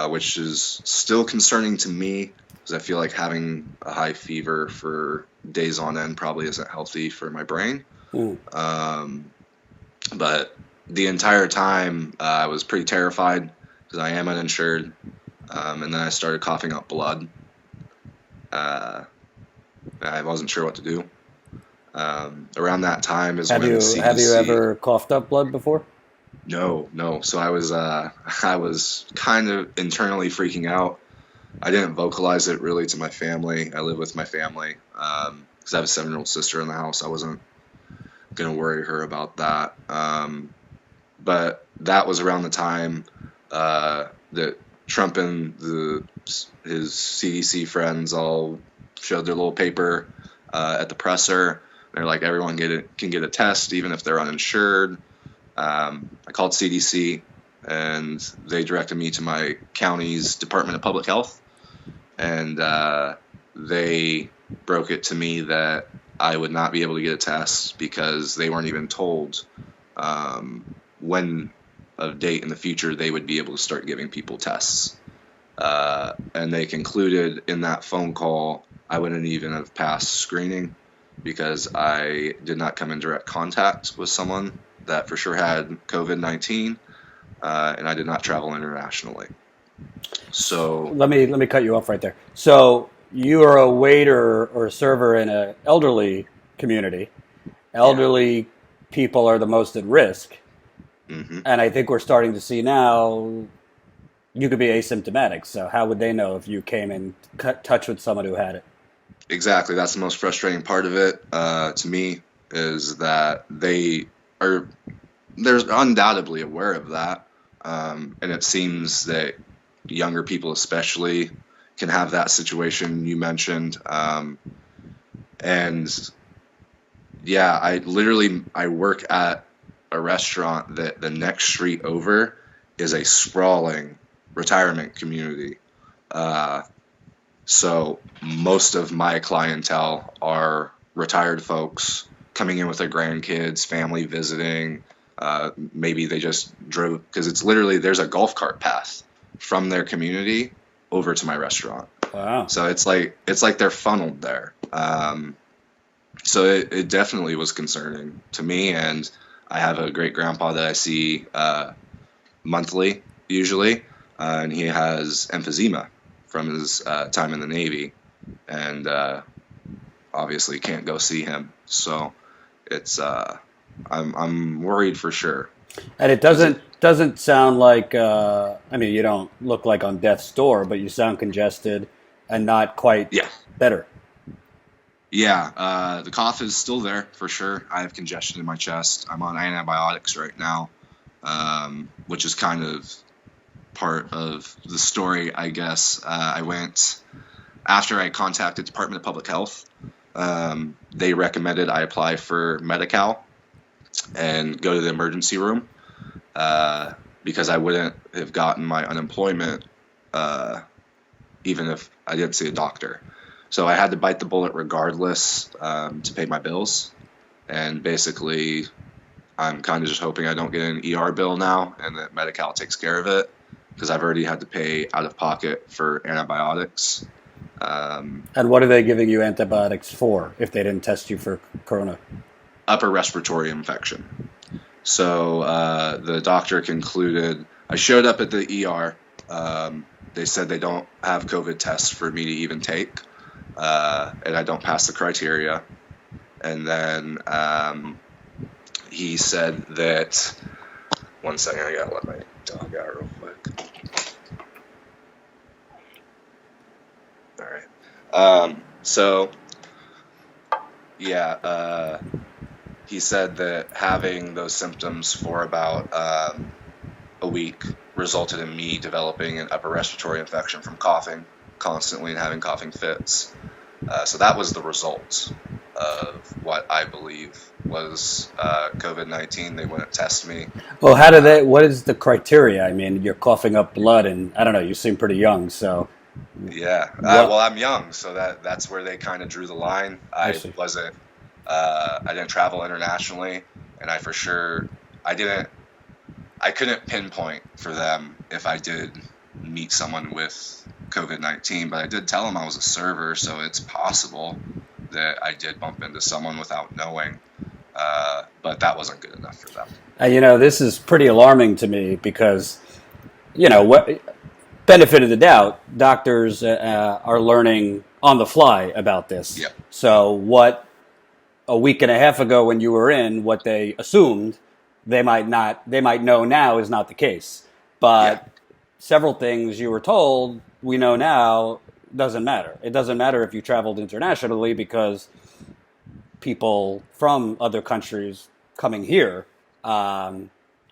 which is still concerning to me because I feel like having a high fever for days on end probably isn't healthy for my brain. But the entire time I was pretty terrified because I am uninsured. And then I started coughing up blood. I wasn't sure what to do. Around that time is when the CDC... Have you ever coughed up blood before? No. So I was kind of internally freaking out. I didn't vocalize it really to my family. I live with my family because I have a 7-year-old sister in the house. I wasn't going to worry her about that. But that was around the time that Trump and his CDC friends all showed their little paper at the presser. They're like, everyone can get a test, even if they're uninsured. I called CDC, and they directed me to my county's Department of Public Health. And they broke it to me that I would not be able to get a test because they weren't even told when a date in the future they would be able to start giving people tests. And they concluded in that phone call I wouldn't even have passed screening because I did not come in direct contact with someone that for sure had COVID-19, and I did not travel internationally. So let me cut you off right there. So you are a waiter or a server in an elderly community. Elderly people are the most at risk. Mm-hmm. And I think we're starting to see now you could be asymptomatic. So how would they know if you came in touch with someone who had it? Exactly. That's the most frustrating part of it to me is that they're undoubtedly aware of that. And it seems that younger people especially can have that situation you mentioned. And yeah, I work at a restaurant that the next street over is a sprawling retirement community. So most of my clientele are retired folks coming in with their grandkids, family visiting. Maybe they just drove because it's literally there's a golf cart path from their community over to my restaurant. Wow. So it's like they're funneled there. So it definitely was concerning to me. And I have a great grandpa that I see monthly, usually, and he has emphysema from his time in the Navy, and obviously can't go see him. So it's I'm worried for sure. And it doesn't sound like I mean, you don't look like on death's door, but you sound congested and not quite Yeah. better. Yeah, the cough is still there for sure. I have congestion in my chest. I'm on antibiotics right now, which is kind of part of the story, I guess. I went after I contacted Department of Public Health. They recommended I apply for Medi-Cal and go to the emergency room because I wouldn't have gotten my unemployment even if I didn't see a doctor. So I had to bite the bullet regardless to pay my bills. And basically, I'm kind of just hoping I don't get an ER bill now and that Medi-Cal takes care of it because I've already had to pay out of pocket for antibiotics. And what are they giving you antibiotics for if they didn't test you for corona? Upper respiratory infection. So the doctor concluded, I showed up at the ER. They said they don't have COVID tests for me to even take. And I don't pass the criteria. And then he said that, one second, I gotta let my dog out real quick. All right. He said that having those symptoms for about a week resulted in me developing an upper respiratory infection from coughing constantly and having coughing fits. So that was the result of what I believe was COVID-19. They wouldn't test me. Well, what is the criteria? I mean, you're coughing up blood and I don't know, you seem pretty young, so. Yeah. Well, I'm young, so that's where they kind of drew the line. I didn't travel internationally, and I couldn't pinpoint for them if I did meet someone with COVID-19, but I did tell them I was a server, so it's possible that I did bump into someone without knowing, but that wasn't good enough for them. This is pretty alarming to me because, benefit of the doubt, doctors are learning on the fly about this. Yep. So what a week and a half ago when you were in, what they assumed they might know now is not the case. But several things you were told we know now doesn't matter. It doesn't matter if you traveled internationally because people from other countries coming here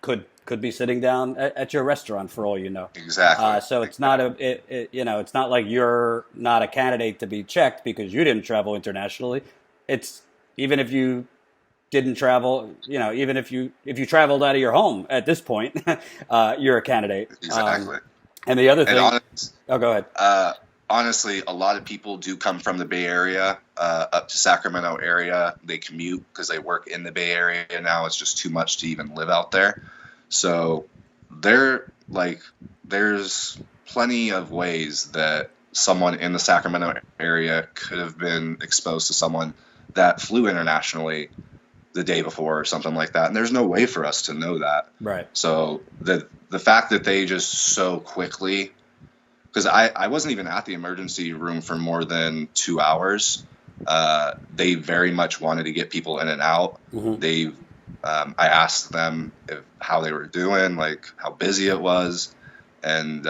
could be sitting down at your restaurant for all you know. Exactly. So it's not it's not like you're not a candidate to be checked because you didn't travel internationally. It's even if you didn't travel, even if you traveled out of your home at this point, you're a candidate. Exactly. And the other thing. Go ahead. Honestly, a lot of people do come from the Bay Area up to Sacramento area. They commute because they work in the Bay Area now. It's just too much to even live out there. So there's plenty of ways that someone in the Sacramento area could have been exposed to someone that flew internationally the day before or something like that. And there's no way for us to know that. Right. So the fact that they just so quickly, because I wasn't even at the emergency room for more than 2 hours. They very much wanted to get people in and out. Mm-hmm. I asked them how they were doing, like how busy it was. And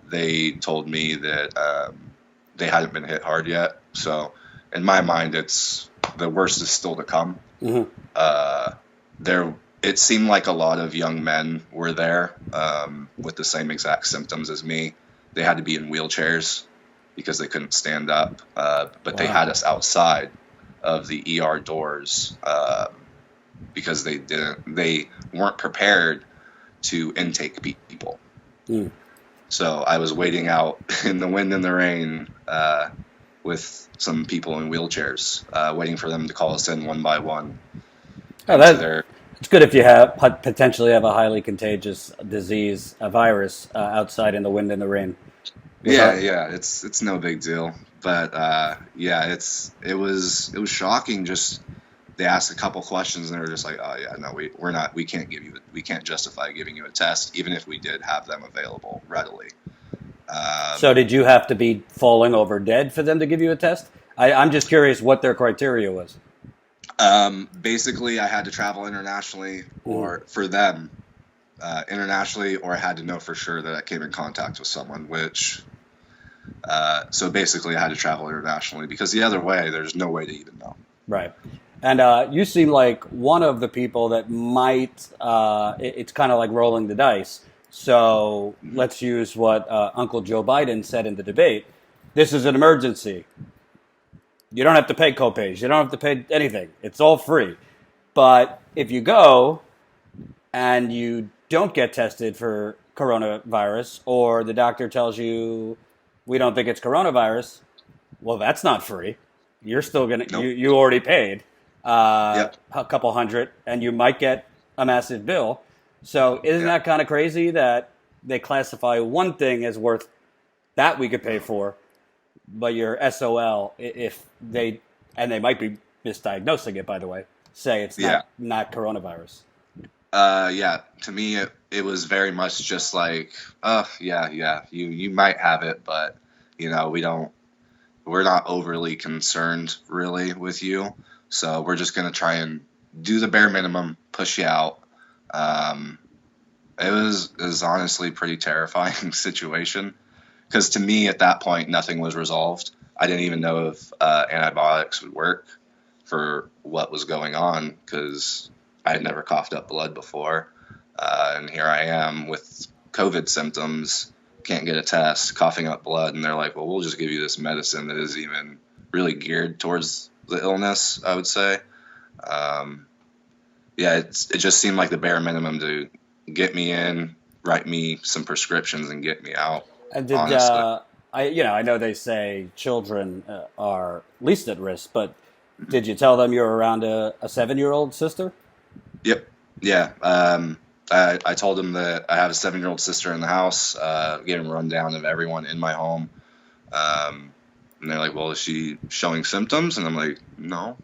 they told me that they hadn't been hit hard yet. So in my mind, the worst is still to come. Mm-hmm. It seemed like a lot of young men were there with the same exact symptoms as me. They had to be in wheelchairs because they couldn't stand up. But they had us outside of the ER doors because they weren't prepared to intake people. Mm. So I was waiting out in the wind and the rain with some people in wheelchairs, waiting for them to call us in one by one. It's good if you potentially have a highly contagious disease, a virus, outside in the wind and the rain. Yeah, it's no big deal. But yeah, it was shocking. Just they asked a couple questions and they were just like, oh yeah, no, we can't justify giving you a test, even if we did have them available readily. So did you have to be falling over dead for them to give you a test? I'm just curious what their criteria was. Basically, I had to travel internationally, or for them, internationally, or I had to know for sure that I came in contact with someone, which, so basically I had to travel internationally, because the other way, there's no way to even know. Right. And you seem like one of the people that might, it's kind of like rolling the dice. So let's use what Uncle Joe Biden said in the debate. This is an emergency. You don't have to pay copays. You don't have to pay anything. It's all free. But if you go and you don't get tested for coronavirus, or the doctor tells you we don't think it's coronavirus, well, that's not free. You're still going to, Nope. you already paid Yep. a couple hundred, and you might get a massive bill. So isn't that kind of crazy that they classify one thing as worth that we could pay for, but your SOL, if they, and they might be misdiagnosing it, by the way, say it's not coronavirus. Yeah, to me, it was very much just like, you might have it, but, we're not overly concerned really with you. So we're just going to try and do the bare minimum, push you out. It was honestly a pretty terrifying situation, because to me at that point, nothing was resolved. I didn't even know if antibiotics would work for what was going on, because I had never coughed up blood before. And here I am with COVID symptoms, can't get a test, coughing up blood. And they're like, well, we'll just give you this medicine that is even really geared towards the illness, I would say. It just seemed like the bare minimum to get me in, write me some prescriptions, and get me out. And did honestly. I know they say children are least at risk, but did you tell them you're around a 7-year-old sister? Yep. Yeah. I told them that I have a 7-year-old sister in the house, gave them a rundown of everyone in my home. And they're like, well, is she showing symptoms? And I'm like, no.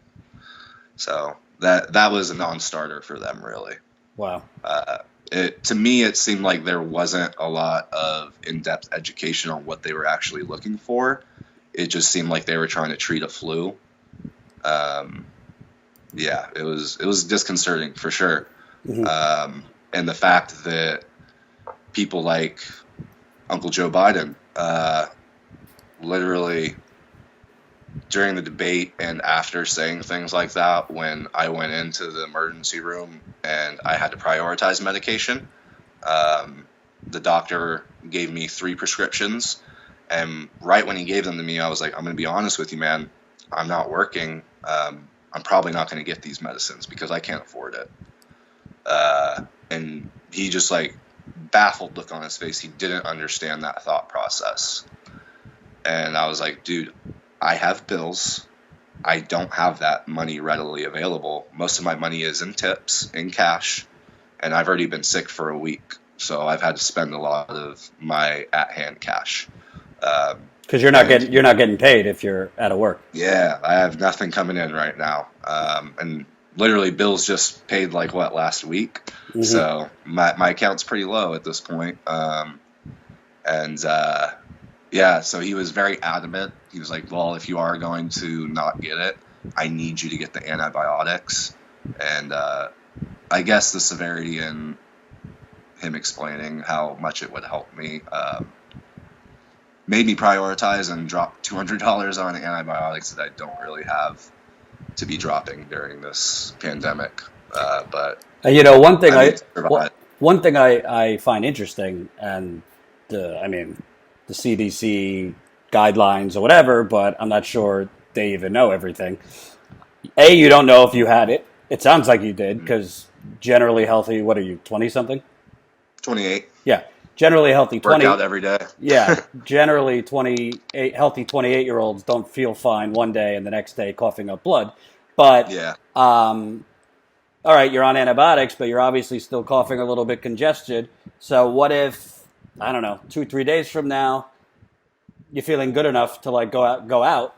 So that was a non-starter for them, really. Wow. To me, it seemed like there wasn't a lot of in-depth education on what they were actually looking for. It just seemed like they were trying to treat a flu. It was disconcerting for sure. Mm-hmm. And the fact that people like Uncle Joe Biden, literally during the debate and after saying things like that, when I went into the emergency room and I had to prioritize medication, the doctor gave me 3 prescriptions. And right when he gave them to me, I was like, I'm going to be honest with you, man. I'm not working. I'm probably not going to get these medicines because I can't afford it. And he just baffled look on his face. He didn't understand that thought process. And I was like, dude, I have bills. I don't have that money readily available. Most of my money is in tips, in cash, and I've already been sick for a week. So I've had to spend a lot of my at-hand cash. Because you're not getting paid if you're out of work. Yeah, I have nothing coming in right now. And literally bills just paid last week. Mm-hmm. So my account's pretty low at this point. So he was very adamant. He was like, well, if you are going to not get it, I need you to get the antibiotics. And I guess the severity in him explaining how much it would help me made me prioritize and drop $200 on antibiotics that I don't really have to be dropping during this pandemic. But one thing I find interesting, and the CDC guidelines or whatever, but I'm not sure they even know everything. You don't know if you had it. It sounds like you did, because generally healthy, what are you, 20-something? 28. Yeah. Generally healthy 20. Work out every day. Yeah. Generally healthy 28-year-olds don't feel fine one day and the next day coughing up blood. But, yeah. All right, you're on antibiotics, but you're obviously still coughing a little bit congested. So what if, I don't know, 2-3 days from now, you're feeling good enough to like go out,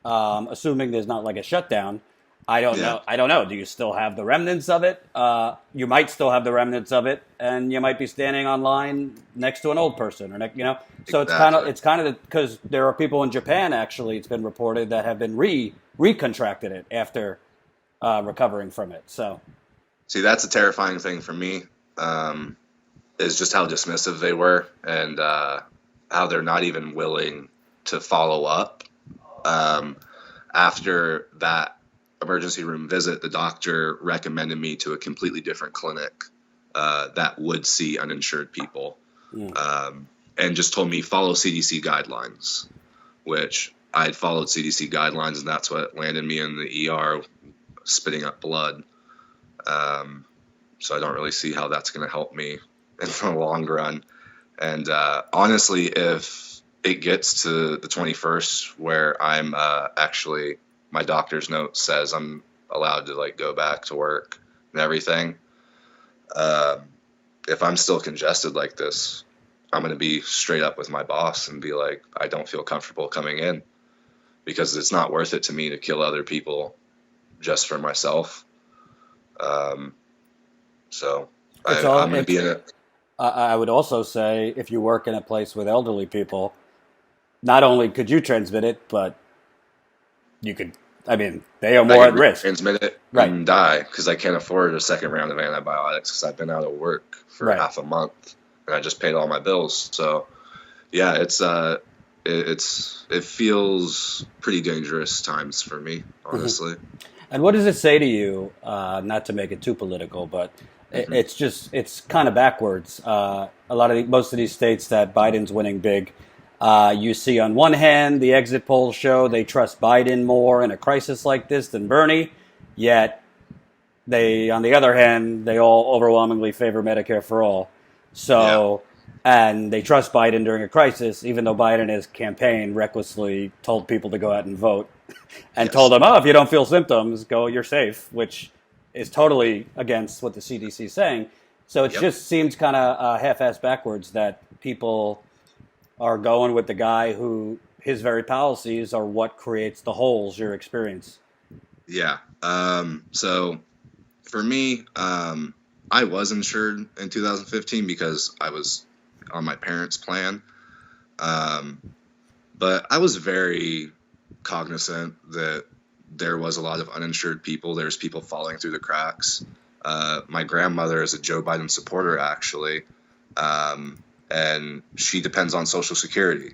assuming there's not like a shutdown. I don't know. I don't know. Do you still have the remnants of it? You might still have the remnants of it, and you might be standing on line next to an old person, or So it's kind of because there are people in Japan, actually, it's been reported, that have been recontracted it after recovering from it. So, see, that's a terrifying thing for me. Is just how dismissive they were, and how they're not even willing to follow up. After that emergency room visit, the doctor recommended me to a completely different clinic that would see uninsured people, and just told me follow CDC guidelines, which I had followed CDC guidelines, and that's what landed me in the ER spitting up blood. So I don't really see how that's going to help me in the long run. And honestly, if it gets to the 21st where I'm actually, my doctor's note says I'm allowed to like go back to work and everything, if I'm still congested like this, I'm going to be straight up with my boss and be like, I don't feel comfortable coming in, because it's not worth it to me to kill other people just for myself. So I'm going to be in it. I would also say, if you work in a place with elderly people, not only could you transmit it, but you could, they are more at risk. Transmit it Right. and die, because I can't afford a second round of antibiotics because I've been out of work for half a month and I just paid all my bills. So yeah, it feels pretty dangerous times for me, honestly. And what does it say to you, not to make it too political, but it's kind of backwards. Most of these states that Biden's winning big, you see on one hand, the exit polls show they trust Biden more in a crisis like this than Bernie, yet on the other hand, they all overwhelmingly favor Medicare for all. So, and they trust Biden during a crisis, even though Biden in his campaign recklessly told people to go out and vote and told them, if you don't feel symptoms, you're safe, which is totally against what the CDC is saying. So it just seems kind of half-assed backwards that people are going with the guy who his very policies are what creates the holes you experience. Yeah. So for me, I was insured in 2015 because I was on my parents' plan. But I was very cognizant that there was a lot of uninsured people. There's people falling through the cracks. My grandmother is a Joe Biden supporter, actually, and she depends on Social Security.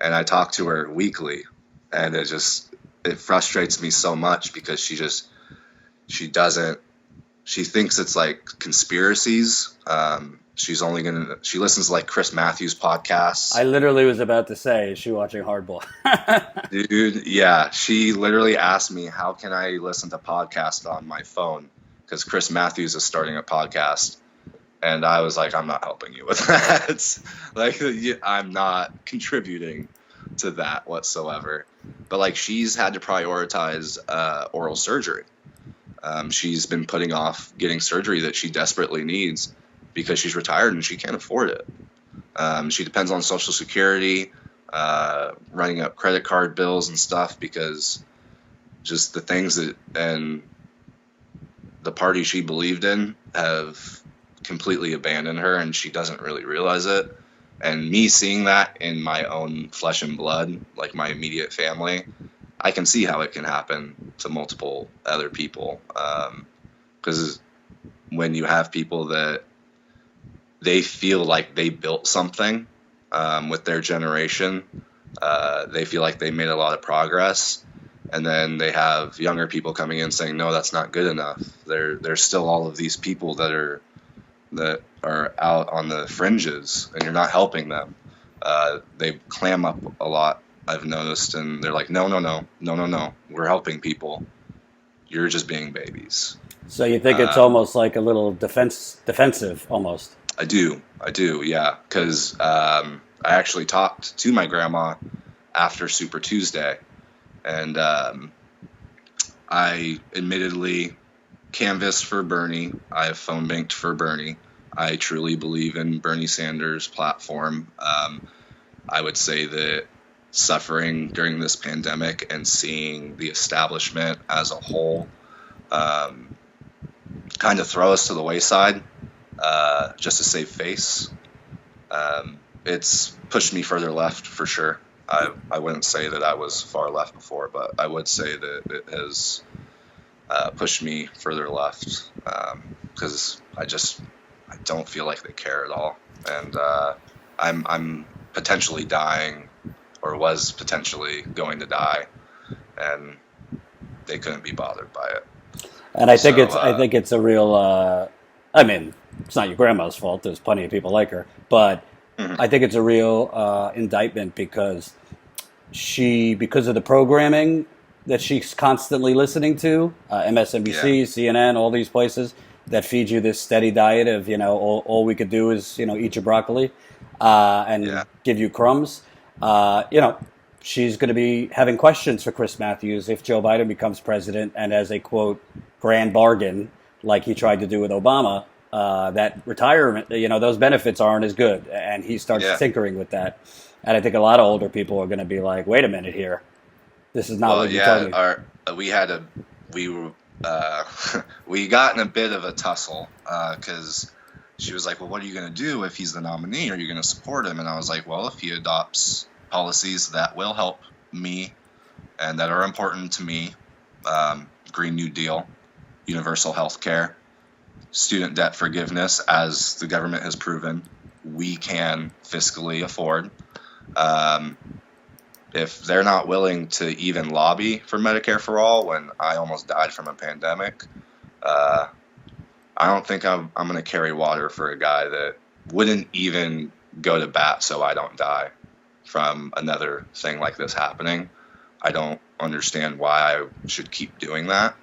And I talk to her weekly, and it frustrates me so much because she thinks it's like conspiracies. She listens to like Chris Matthews podcasts. I literally was about to say, is she watching Hardball? Dude, yeah. She literally asked me, how can I listen to podcasts on my phone? Because Chris Matthews is starting a podcast. And I was like, I'm not helping you with that. Like, I'm not contributing to that whatsoever. But like, she's had to prioritize oral surgery. She's been putting off getting surgery that she desperately needs because she's retired and she can't afford it. She depends on Social Security, running up credit card bills and stuff, because just the things and the party she believed in have completely abandoned her, and she doesn't really realize it. And me seeing that in my own flesh and blood, like my immediate family, I can see how it can happen to multiple other people. Because when you have people that they feel like they built something with their generation, they feel like they made a lot of progress, and then they have younger people coming in saying, no, that's not good enough. There's still all of these people that are out on the fringes, and you're not helping them. They clam up a lot, I've noticed, and they're like, no, we're helping people. You're just being babies. So you think it's almost like a little defensive, almost? I do, yeah, because I actually talked to my grandma after Super Tuesday, and I admittedly canvassed for Bernie. I have phone banked for Bernie. I truly believe in Bernie Sanders' platform. I would say that suffering during this pandemic and seeing the establishment as a whole kind of throw us to the wayside just to save face, it's pushed me further left for sure. I wouldn't say that I was far left before, but I would say that it has pushed me further left because I don't feel like they care at all, and I'm potentially dying, or was potentially going to die, and they couldn't be bothered by it. And I think it's a real. I mean, it's not your grandma's fault. There's plenty of people like her, but I think it's a real indictment because because of the programming that she's constantly listening to, MSNBC, CNN, all these places that feed you this steady diet of, all we could do is, eat your broccoli and give you crumbs. She's going to be having questions for Chris Matthews if Joe Biden becomes president, and as a, quote, grand bargain, like he tried to do with Obama, that retirement, those benefits aren't as good. And he starts tinkering with that. And I think a lot of older people are going to be like, wait a minute here. This is not what you told me. We got in a bit of a tussle because she was like, well, what are you going to do if he's the nominee? Are you going to support him? And I was like, well, if he adopts policies that will help me and that are important to me, Green New Deal, universal health care, student debt forgiveness, as the government has proven we can fiscally afford. If they're not willing to even lobby for Medicare for all when I almost died from a pandemic, I don't think I'm going to carry water for a guy that wouldn't even go to bat so I don't die from another thing like this happening. I don't understand why I should keep doing that.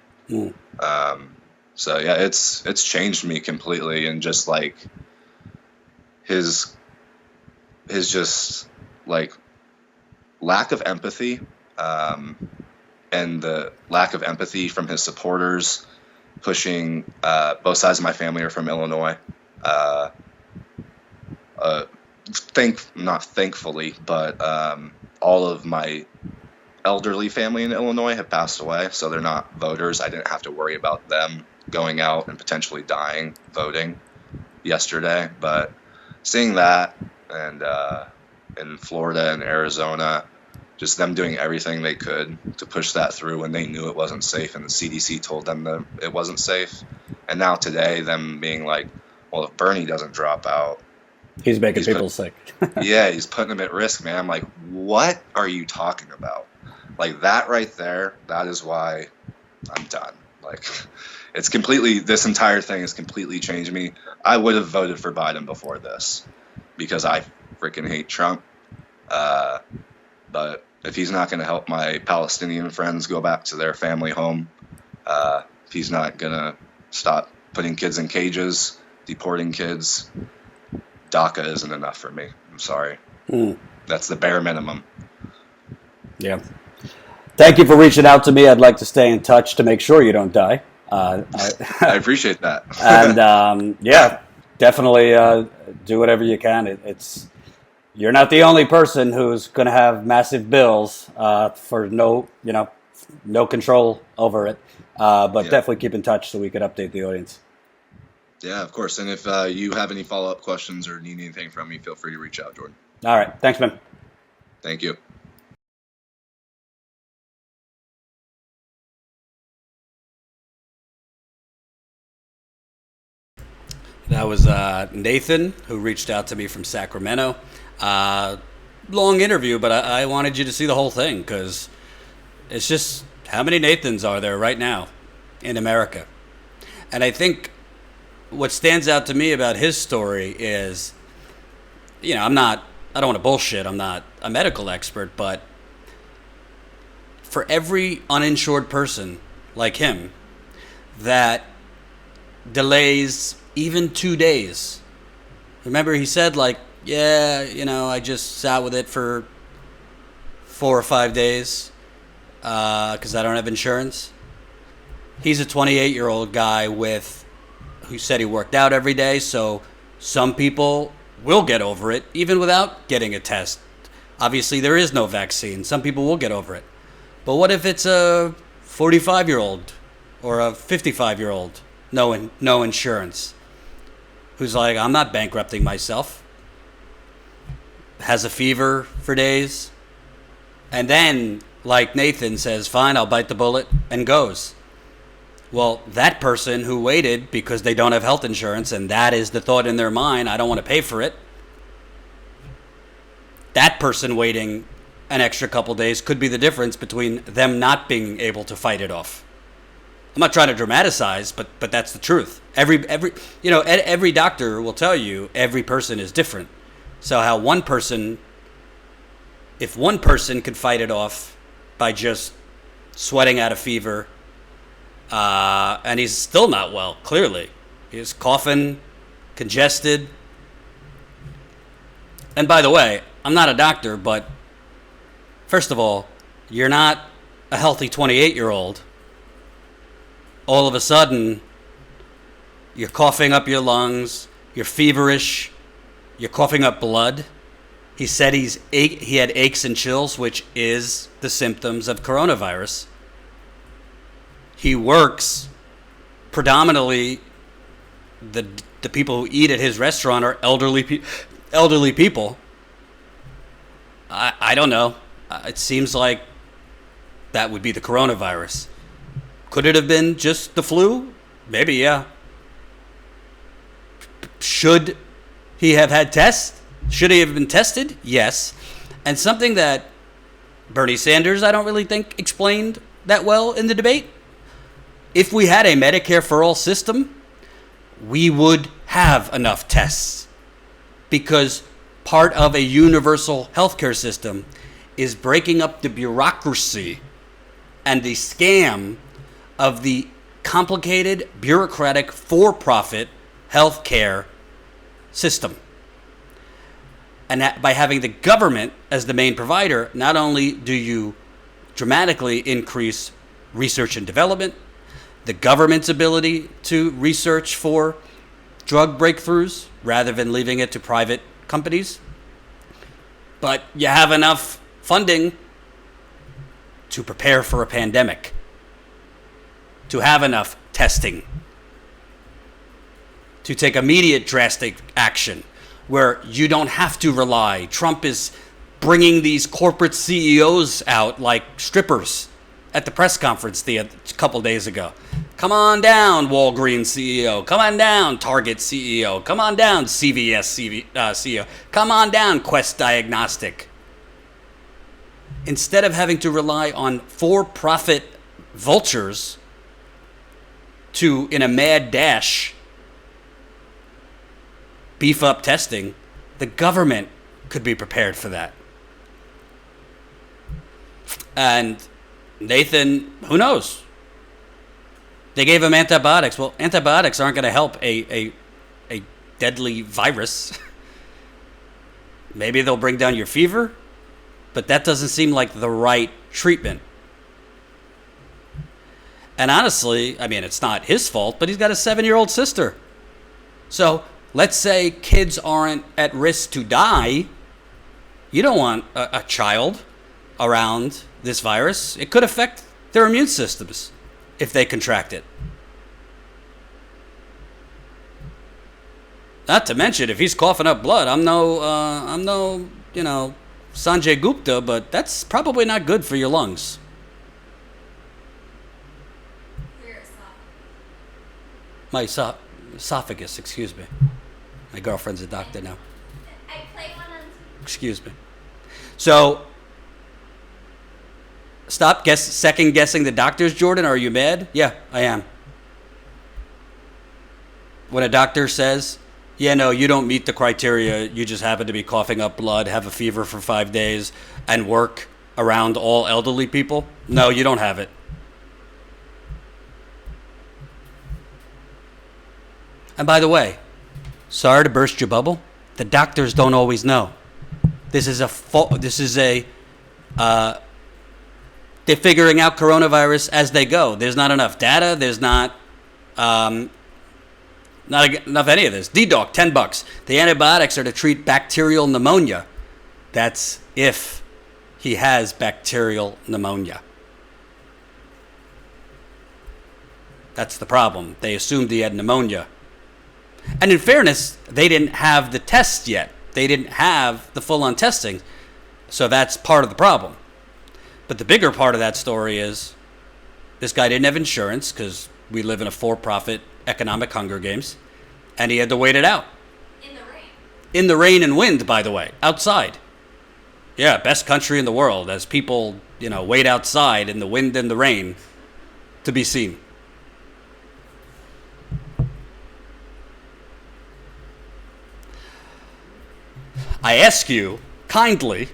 So yeah, it's changed me completely, and just like his just like lack of empathy, and the lack of empathy from his supporters, pushing both sides of my family are from Illinois. Not thankfully, but all of my elderly family in Illinois have passed away, so they're not voters. I didn't have to worry about them going out and potentially dying voting yesterday. But seeing that, and in Florida and Arizona, just them doing everything they could to push that through when they knew it wasn't safe and the CDC told them that it wasn't safe. And now today, them being like, well, if Bernie doesn't drop out, he's making people sick. Yeah, he's putting them at risk, man. I'm like, what are you talking about? Like, that right there, that is why I'm done. Like, this entire thing has completely changed me. I would have voted for Biden before this because I freaking hate Trump. But if he's not going to help my Palestinian friends go back to their family home, if he's not going to stop putting kids in cages, deporting kids, DACA isn't enough for me. I'm sorry. That's the bare minimum. Yeah. Thank you for reaching out to me. I'd like to stay in touch to make sure you don't die. I appreciate that. And definitely do whatever you can. You're not the only person who's going to have massive bills for no control over it. But definitely keep in touch so we could update the audience. Yeah, of course. And if you have any follow-up questions or need anything from me, feel free to reach out, Jordan. All right. Thanks, man. Thank you. That was Nathan, who reached out to me from Sacramento. Long interview, but I wanted you to see the whole thing because it's just, how many Nathans are there right now in America? And I think what stands out to me about his story is, I don't want to bullshit. I'm not a medical expert, but for every uninsured person like him that delays even 2 days. Remember, he said, I just sat with it for 4 or 5 days because I don't have insurance. He's a 28-year-old guy who said he worked out every day, so some people will get over it even without getting a test. Obviously, there is no vaccine. Some people will get over it. But what if it's a 45-year-old or a 55-year-old, no insurance, who's like, I'm not bankrupting myself, has a fever for days, and then, like Nathan says, fine, I'll bite the bullet, and goes. Well, that person who waited because they don't have health insurance, and that is the thought in their mind, I don't want to pay for it, that person waiting an extra couple days could be the difference between them not being able to fight it off. I'm not trying to dramatize, but that's the truth. Every doctor will tell you every person is different. So how if one person could fight it off by just sweating out a fever, and he's still not well, clearly. He's coughing, congested. And by the way, I'm not a doctor, but first of all, you're not a healthy 28-year-old. All of a sudden, you're coughing up your lungs, you're feverish, you're coughing up blood. He said he had aches and chills, which is the symptoms of coronavirus. He works predominantly, the people who eat at his restaurant are elderly people. I don't know. It seems like that would be the coronavirus. Could it have been just the flu? Maybe, yeah. Should he have had tests? Should he have been tested? Yes. And something that Bernie Sanders, I don't really think, explained that well in the debate. If we had a Medicare for all system, we would have enough tests. Because part of a universal healthcare system is breaking up the bureaucracy and the scam of the complicated, bureaucratic, for-profit healthcare system. And that by having the government as the main provider, not only do you dramatically increase research and development, the government's ability to research for drug breakthroughs rather than leaving it to private companies, but you have enough funding to prepare for a pandemic, to have enough testing, to take immediate drastic action where you don't have to rely. Trump is bringing these corporate CEOs out like strippers at the press conference a couple days ago. Come on down, Walgreens CEO. Come on down, Target CEO. Come on down, CVS CEO. Come on down, Quest Diagnostic. Instead of having to rely on for-profit vultures to, in a mad dash, beef up testing, the government could be prepared for that. And Nathan, who knows? They gave him antibiotics. Well, antibiotics aren't going to help a deadly virus. Maybe they'll bring down your fever, but that doesn't seem like the right treatment. And honestly, I mean, it's not his fault, but he's got a 7-year-old sister. So let's say kids aren't at risk to die. You don't want a child around this virus. It could affect their immune systems if they contract it. Not to mention, if he's coughing up blood, I'm no, Sanjay Gupta, but that's probably not good for your lungs. My esophagus, excuse me. My girlfriend's a doctor now. I play one on. Excuse me. So, stop second guessing the doctors, Jordan. Are you mad? Yeah, I am. When a doctor says, yeah, no, you don't meet the criteria, you just happen to be coughing up blood, have a fever for 5 days, and work around all elderly people. No, you don't have it. And by the way, sorry to burst your bubble, the doctors don't always know. This is they're figuring out coronavirus as they go. There's not enough data. There's not enough any of this. DDoc, $10. The antibiotics are to treat bacterial pneumonia. That's if he has bacterial pneumonia. That's the problem. They assumed he had pneumonia. And in fairness, they didn't have the test yet. They didn't have the full-on testing. So that's part of the problem. But the bigger part of that story is this guy didn't have insurance because we live in a for-profit economic Hunger Games, and he had to wait it out. In the rain. In the rain and wind, by the way, outside. Yeah, best country in the world as people, wait outside in the wind and the rain to be seen. I ask you kindly,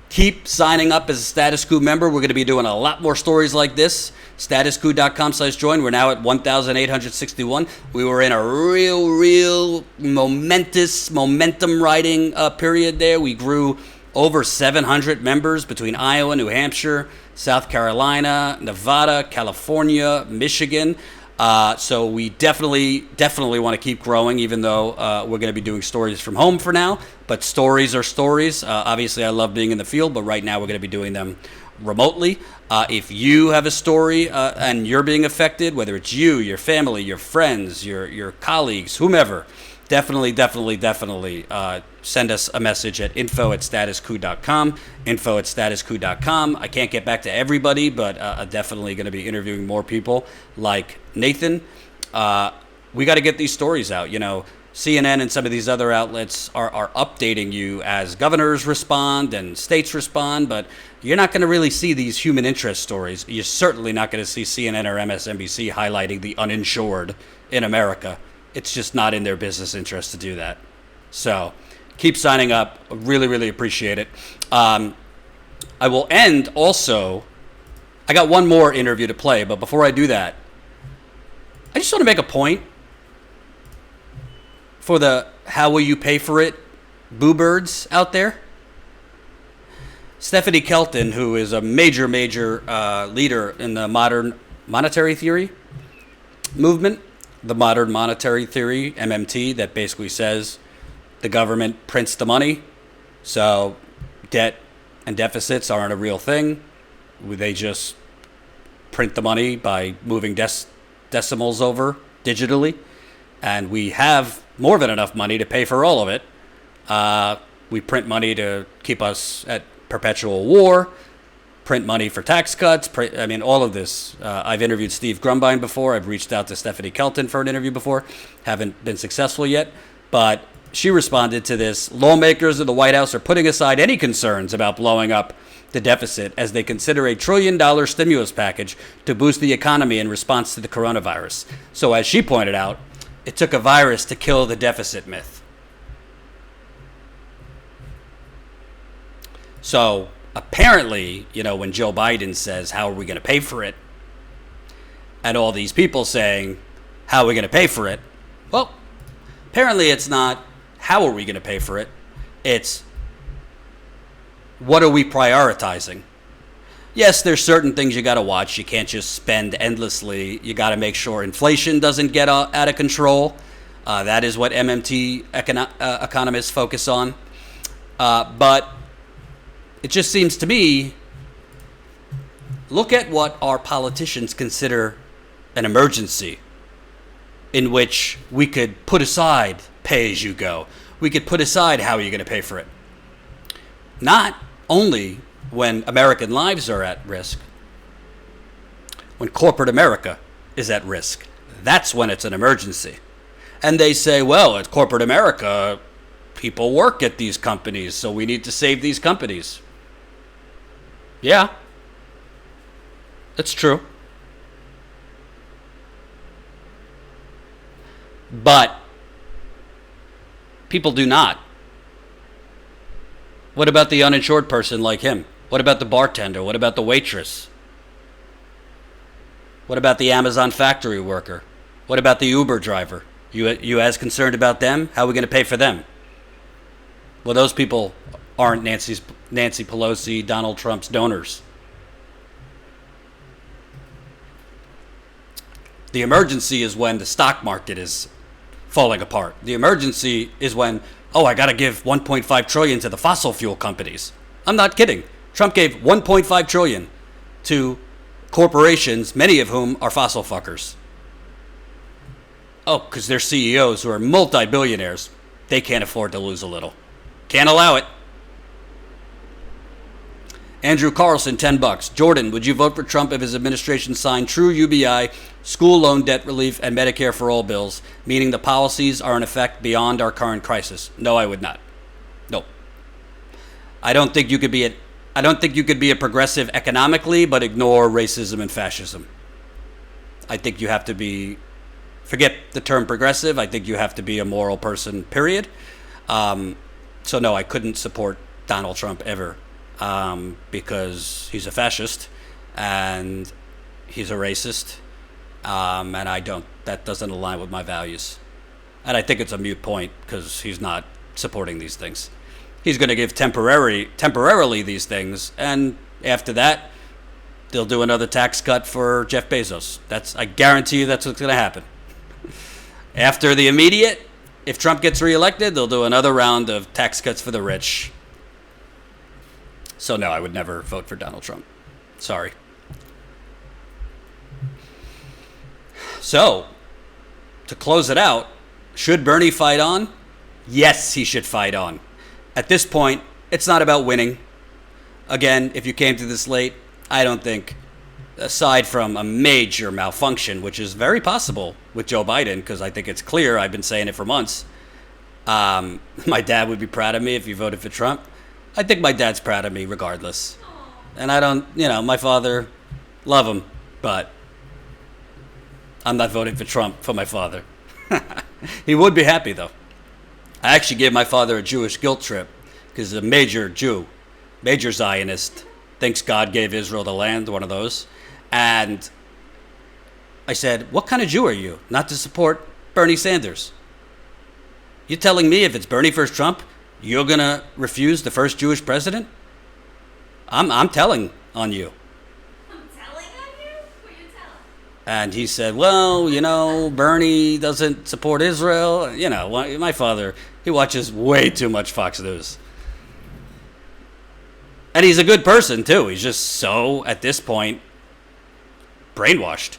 keep signing up as a Status Coup member. We're going to be doing a lot more stories like this. StatusCout.com/join. We're now at 1,861. We were in a real momentum writing period there. We grew over 700 members between Iowa, New Hampshire, South Carolina, Nevada, California, Michigan. So we definitely want to keep growing, even though we're going to be doing stories from home for now. But stories are stories. Obviously, I love being in the field, but right now we're going to be doing them remotely. If you have a story and you're being affected, whether it's you, your family, your friends, your colleagues, whomever, definitely send us a message at info@statuscoup.com, info@statuscoup.com. I can't get back to everybody, but I'm definitely going to be interviewing more people like Nathan. We got to get these stories out. CNN and some of these other outlets are updating you as governors respond and states respond, but you're not going to really see these human interest stories. You're certainly not going to see CNN or MSNBC highlighting the uninsured in America. It's just not in their business interest to do that. So keep signing up. Really appreciate it. I will end also. I got one more interview to play, but before I do that, I just want to make a point for the how will you pay for it boo birds out there. Stephanie Kelton, who is a major leader in the modern monetary theory movement, the modern monetary theory, MMT, that basically says the government prints the money, so debt and deficits aren't a real thing. They just print the money by moving decimals over digitally, and we have more than enough money to pay for all of it. We print money to keep us at perpetual war, print money for tax cuts, all of this. I've interviewed Steve Grumbine before. I've reached out to Stephanie Kelton for an interview before. Haven't been successful yet, but she responded to this. Lawmakers of the White House are putting aside any concerns about blowing up the deficit as they consider $1 trillion stimulus package to boost the economy in response to the coronavirus. So as she pointed out, it took a virus to kill the deficit myth. So apparently, when Joe Biden says, how are we going to pay for it? And all these people saying, how are we going to pay for it? Well, apparently it's not, how are we going to pay for it? It's, what are we prioritizing? Yes, there's certain things you got to watch. You can't just spend endlessly. You got to make sure inflation doesn't get out of control. That is what MMT economists focus on. But it just seems to me, look at what our politicians consider an emergency, in which we could put aside pay as you go. We could put aside how are you going to pay for it. Not only when American lives are at risk, when corporate America is at risk. That's when it's an emergency. And they say, well, at corporate America, people work at these companies, so we need to save these companies. Yeah, that's true. But people do not. What about the uninsured person like him? What about the bartender? What about the waitress? What about the Amazon factory worker? What about the Uber driver? You as concerned about them? How are we going to pay for them? Well, those people aren't Nancy Pelosi, Donald Trump's donors. The emergency is when the stock market is falling apart. The emergency is when, I got to give 1.5 trillion to the fossil fuel companies. I'm not kidding. Trump gave 1.5 trillion to corporations, many of whom are fossil fuckers. Because they're CEOs who are multi-billionaires. They can't afford to lose a little. Can't allow it. Andrew Carlson, $10. Jordan, would you vote for Trump if his administration signed true UBI, school loan debt relief, and Medicare for all bills, meaning the policies are in effect beyond our current crisis? No, I would not. Nope. I don't think you could be a progressive economically, but ignore racism and fascism. I think you have to be, forget the term progressive, I think you have to be a moral person, period. So no, I couldn't support Donald Trump ever. Because he's a fascist and he's a racist, and that doesn't align with my values. And I think it's a moot point because he's not supporting these things. He's going to give temporarily these things, and after that, they'll do another tax cut for Jeff Bezos. I guarantee you that's what's going to happen. After the immediate, if Trump gets reelected, they'll do another round of tax cuts for the rich. So no, I would never vote for Donald Trump. Sorry. So, to close it out, should Bernie fight on? Yes, he should fight on. At this point, it's not about winning. Again, if you came to this late, I don't think, aside from a major malfunction, which is very possible with Joe Biden, because I think it's clear, I've been saying it for months, my dad would be proud of me if he voted for Trump. I think my dad's proud of me regardless. And I don't, my father, love him, but I'm not voting for Trump for my father. He would be happy, though. I actually gave my father a Jewish guilt trip because he's a major Jew, major Zionist, thinks God gave Israel the land, one of those. And I said, what kind of Jew are you not to support Bernie Sanders? You telling me if it's Bernie versus Trump, you're going to refuse the first Jewish president? I'm telling on you. I'm telling on you? Who are you telling? And he said, well, Bernie doesn't support Israel. My father, he watches way too much Fox News. And he's a good person, too. He's just so, at this point, brainwashed.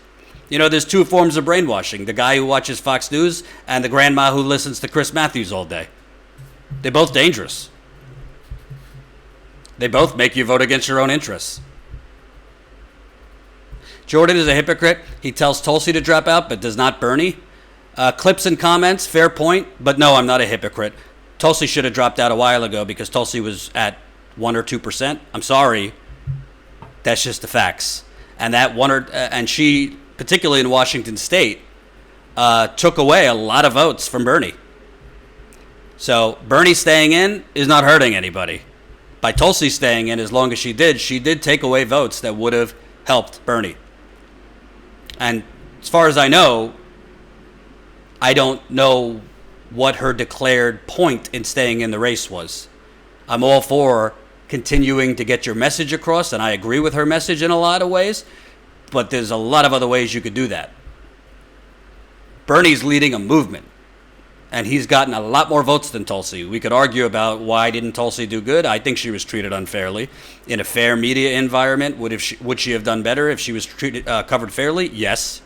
There's two forms of brainwashing. The guy who watches Fox News and the grandma who listens to Chris Matthews all day. They're both dangerous. They both make you vote against your own interests. Jordan is a hypocrite. He tells Tulsi to drop out, but does not Bernie. Clips and comments, fair point, but no, I'm not a hypocrite. Tulsi should have dropped out a while ago because Tulsi was at 1 or 2%. I'm sorry. That's just the facts. And and she, particularly in Washington State, took away a lot of votes from Bernie. So Bernie staying in is not hurting anybody. By Tulsi staying in, as long as she did take away votes that would have helped Bernie. And as far as I know, I don't know what her declared point in staying in the race was. I'm all for continuing to get your message across, and I agree with her message in a lot of ways, but there's a lot of other ways you could do that. Bernie's leading a movement. And he's gotten a lot more votes than Tulsi. We could argue about why didn't Tulsi do good. I think she was treated unfairly. In a fair media environment, would she have done better if she was covered fairly? Yes.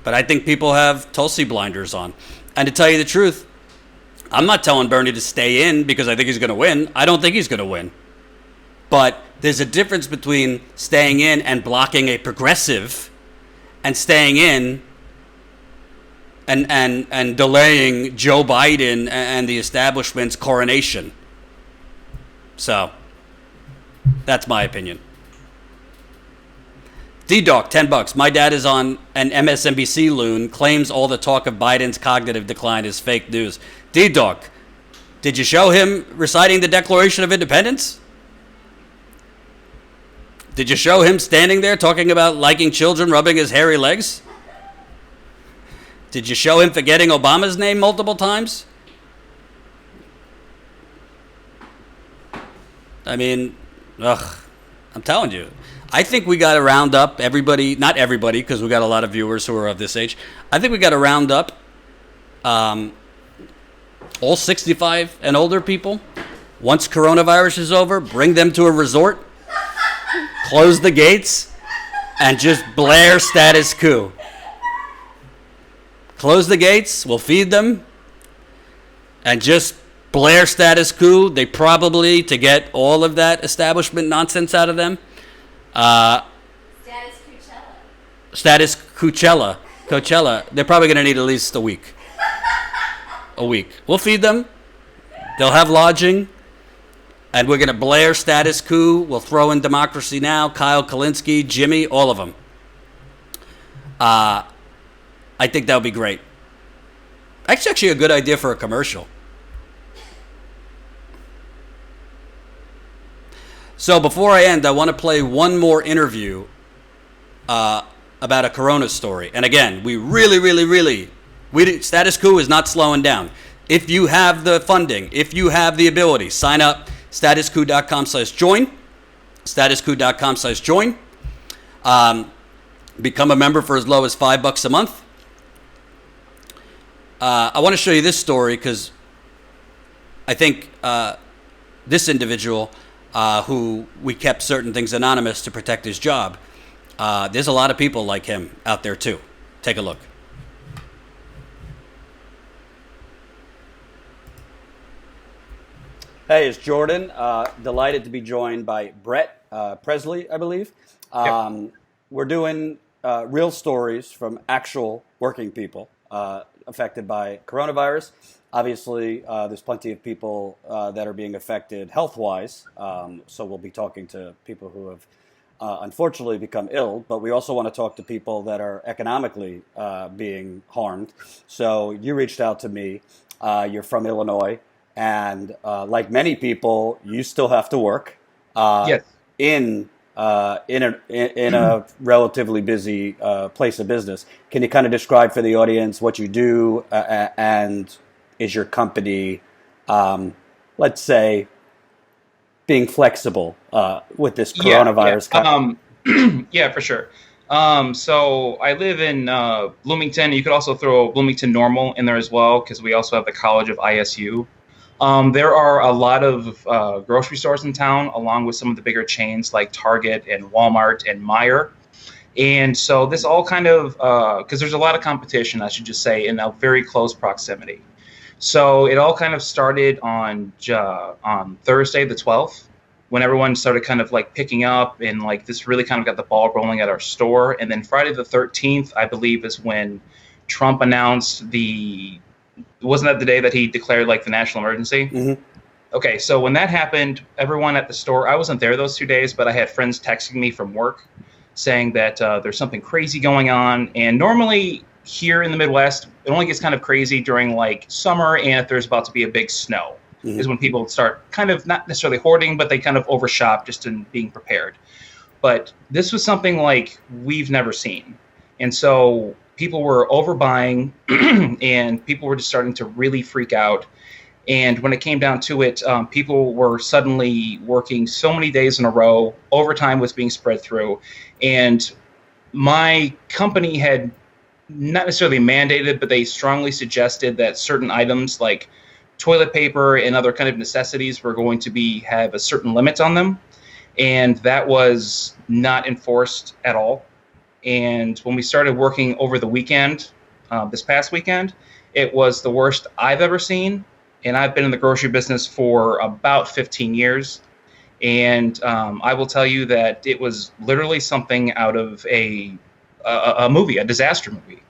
But I think people have Tulsi blinders on. And to tell you the truth, I'm not telling Bernie to stay in because I think he's going to win. I don't think he's going to win. But there's a difference between staying in and blocking a progressive and staying in and delaying Joe Biden and the establishment's coronation. So, that's my opinion. D-Doc, $10. My dad is on an MSNBC loon, claims all the talk of Biden's cognitive decline is fake news. D-Doc, did you show him reciting the Declaration of Independence? Did you show him standing there talking about liking children rubbing his hairy legs? Did you show him forgetting Obama's name multiple times? I mean, I'm telling you. I think we got to round up everybody, not everybody, because we got a lot of viewers who are of this age. I think we got to round up All 65 and older people, once coronavirus is over, bring them to a resort, close the gates, and just blare Status Coup. Close the gates, we'll feed them, and just blare Status Coup. They probably, to get all of that establishment nonsense out of them, Status Coachella, they're probably going to need at least a week. We'll feed them. They'll have lodging. And we're going to blare Status Coup. We'll throw in Democracy Now!, Kyle Kalinske, Jimmy, all of them. I think that would be great. That's actually a good idea for a commercial. So before I end, I want to play one more interview about a Corona story. And again, we really, Status Coup is not slowing down. If you have the funding, if you have the ability, sign up, statuscoup.com/join, statuscoup.com/join. Become a member for as low as $5 a month. I want to show you this story because I think this individual, who we kept certain things anonymous to protect his job, there's a lot of people like him out there too. Take a look. Hey, it's Jordan. Delighted to be joined by Brett Presley, I believe. Yep. We're doing real stories from actual working people affected by coronavirus. Obviously, there's plenty of people that are being affected health-wise, so we'll be talking to people who have unfortunately become ill, but we also want to talk to people that are economically being harmed. So you reached out to me. You're from Illinois, and like many people, you still have to work Yes. in a relatively busy place of business. Can you kind of describe for the audience what you do, and is your company, let's say, being flexible with this coronavirus? Yeah, for sure. So I live in Bloomington. You could also throw Bloomington Normal in there as well, because we also have the College of ISU. There are a lot of grocery stores in town, along with some of the bigger chains like Target and Walmart and Meijer. And so this all kind of, because there's a lot of competition, I should just say, in a very close proximity. So it all kind of started on Thursday the 12th, when everyone started kind of like picking up, and like this really kind of got the ball rolling at our store. And then Friday the 13th, I believe, is when Trump announced wasn't that the day that he declared like the national emergency? Mm-hmm. Okay, so when that happened, everyone at the store, I wasn't there those 2 days, but I had friends texting me from work saying that there's something crazy going on. And normally here in the Midwest, it only gets kind of crazy during like summer, and if there's about to be a big snow, is when people start kind of not necessarily hoarding, but they kind of overshop just in being prepared. But this was something like we've never seen. And so people were overbuying and people were just starting to really freak out. And when it came down to it, people were suddenly working so many days in a row. Overtime was being spread through. And my company had not necessarily mandated, but they strongly suggested that certain items like toilet paper and other kind of necessities were going to have a certain limit on them. And that was not enforced at all. And when we started working over the weekend, this past weekend, it was the worst I've ever seen. And I've been in the grocery business for about 15 years. And I will tell you that it was literally something out of a movie, a disaster movie.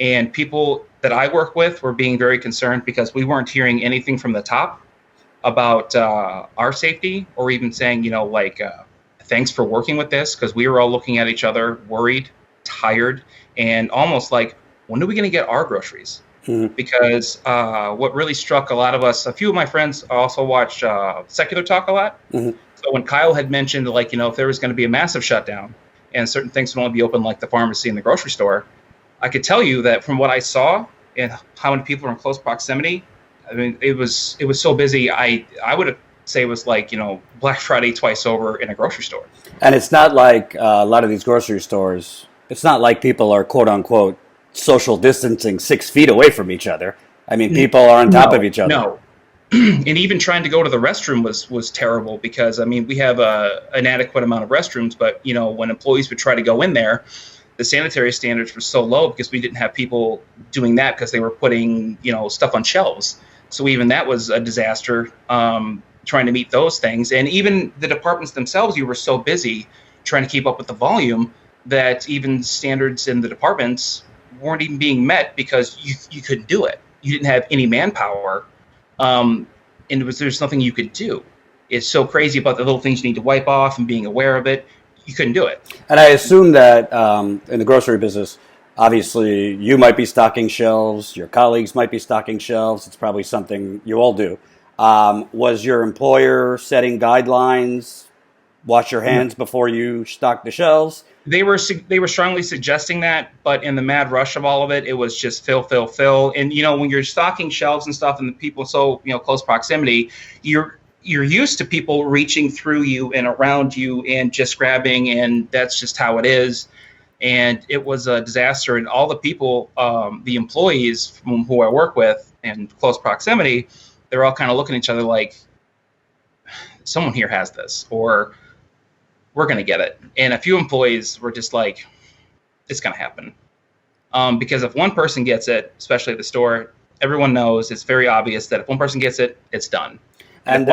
And people that I work with were being very concerned because we weren't hearing anything from the top about our safety, or even saying, thanks for working with this, because we were all looking at each other, worried, tired, and almost like, when are we going to get our groceries? Mm-hmm. Because what really struck a lot of us, a few of my friends also watch Secular Talk a lot. Mm-hmm. So when Kyle had mentioned, if there was going to be a massive shutdown and certain things would only be open, like the pharmacy and the grocery store, I could tell you that from what I saw and how many people are in close proximity, I mean, it was so busy. I would say it was like, Black Friday twice over in a grocery store. And it's not like a lot of these grocery stores, it's not like people are, quote unquote, social distancing 6 feet away from each other. I mean, people are on top of each other. No. And even trying to go to the restroom was terrible because, I mean, we have an adequate amount of restrooms, but, you know, when employees would try to go in there, the sanitary standards were so low because we didn't have people doing that because they were putting, you know, stuff on shelves. So even that was a disaster, trying to meet those things. And even the departments themselves, you were so busy trying to keep up with the volume that even standards in the departments weren't even being met because you couldn't do it. You didn't have any manpower. And there's nothing you could do. It's so crazy about the little things you need to wipe off and being aware of it. You couldn't do it. And I assume that in the grocery business, obviously you might be stocking shelves, your colleagues might be stocking shelves. It's probably something you all do. Was your employer setting guidelines? Wash your hands before you stock the shelves? They were strongly suggesting that, but in the mad rush of all of it, it was just fill. And, you know, when you're stocking shelves and stuff and the people so, you know, close proximity, you're used to people reaching through you and around you and just grabbing, and that's just how it is. And it was a disaster. And all the people, the employees who I work with in close proximity, they're all kind of looking at each other like, someone here has this, or we're going to get it. And a few employees were just like, it's going to happen. Because if one person gets it, especially at the store, everyone knows, it's very obvious that if one person gets it, it's done. And,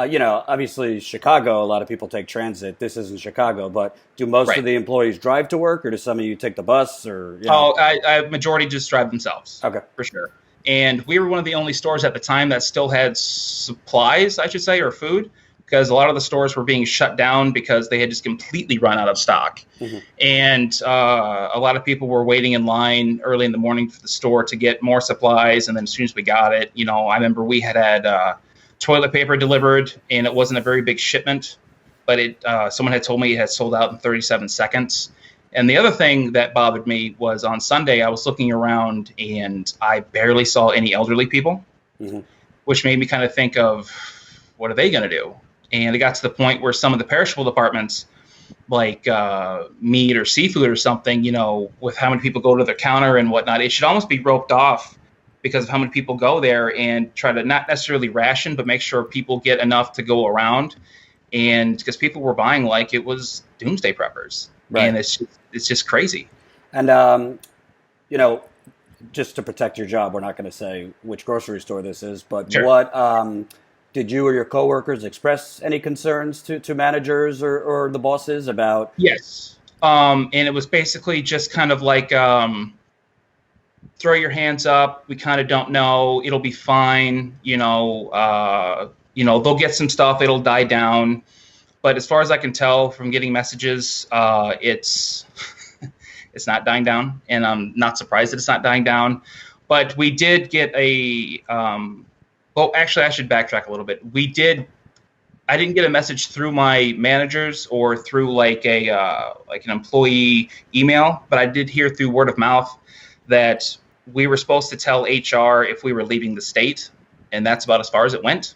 you know, obviously Chicago, a lot of people take transit. This isn't Chicago, but do most of the employees drive to work, or do some of you take the bus? Or you know? Majority just drive themselves. Okay. For sure. And we were one of the only stores at the time that still had supplies, I should say, or food, because a lot of the stores were being shut down because they had just completely run out of stock. Mm-hmm. And a lot of people were waiting in line early in the morning for the store to get more supplies. And then as soon as we got it, you know, I remember we had toilet paper delivered, and it wasn't a very big shipment, but someone had told me it had sold out in 37 seconds. And the other thing that bothered me was on Sunday, I was looking around and I barely saw any elderly people, mm-hmm. which made me kind of think of, what are they going to do? And it got to the point where some of the perishable departments, like meat or seafood or something, you know, with how many people go to their counter and whatnot, it should almost be roped off because of how many people go there, and try to not necessarily ration, but make sure people get enough to go around. And because people were buying like it was doomsday preppers. Right. And it's just crazy. And, you know, just to protect your job, we're not going to say which grocery store this is, but sure. What did you or your coworkers express any concerns to managers or the bosses about? Yes. And it was basically just kind of like, throw your hands up. We kind of don't know. It'll be fine. You know, they'll get some stuff. It'll die down. But as far as I can tell from getting messages, it's it's not dying down, and I'm not surprised that it's not dying down. But we did get well, actually, I should backtrack a little bit. I didn't get a message through my managers or through like an employee email, but I did hear through word of mouth that we were supposed to tell HR if we were leaving the state, and that's about as far as it went.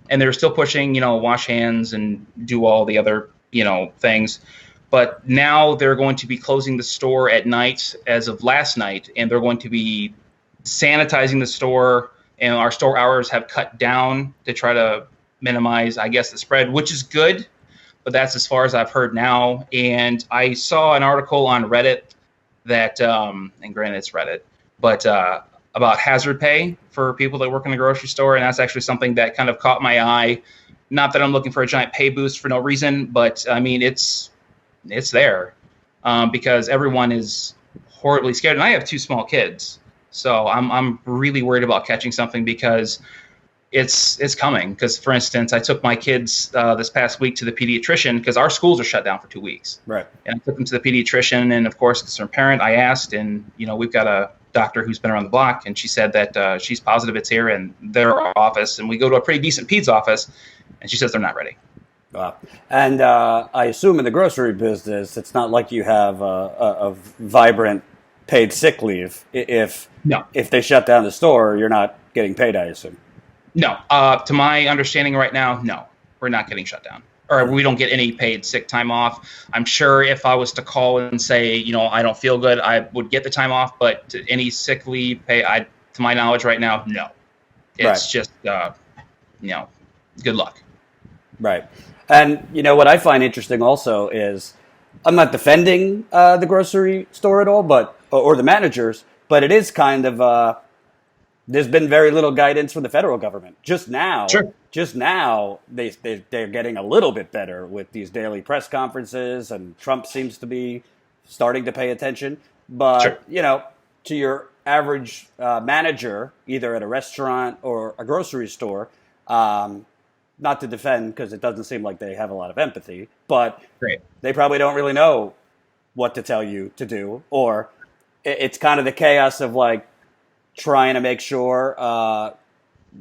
And they were still pushing, you know, wash hands and do all the other, you know, things. But now they're going to be closing the store at night as of last night, and they're going to be sanitizing the store, and our store hours have cut down to try to minimize, I guess, the spread, which is good, but that's as far as I've heard now. And I saw an article on Reddit that, and granted it's Reddit, but about hazard pay for people that work in the grocery store. And that's actually something that kind of caught my eye. Not that I'm looking for a giant pay boost for no reason, but I mean, it's there because everyone is horribly scared. And I have 2 small kids, so I'm really worried about catching something because it's coming. Because, for instance, I took my kids this past week to the pediatrician because our schools are shut down for 2 weeks. Right. And I took them to the pediatrician, and of course, as a parent, I asked, and you know, we've got a doctor who's been around the block, and she said that she's positive it's here in their office, and we go to a pretty decent peds office, and she says they're not ready. Wow. And I assume in the grocery business, it's not like you have a vibrant paid sick leave. If they shut down the store, you're not getting paid, I assume. No. To my understanding right now, no, we're not getting shut down. Or we don't get any paid sick time off. I'm sure if I was to call and say, you know, I don't feel good, I would get the time off. But any sick leave pay, to my knowledge right now, no. It's Right. just, good luck. Right. And, what I find interesting also is I'm not defending the grocery store at all, or the managers, but it is kind of, there's been very little guidance from the federal government. Just now, Sure. they're getting a little bit better with these daily press conferences, and Trump seems to be starting to pay attention. But, Sure. To your average manager, either at a restaurant or a grocery store, not to defend because it doesn't seem like they have a lot of empathy, but Great. they probably don't really know what to tell you to do, or it's kind of the chaos of like trying to make sure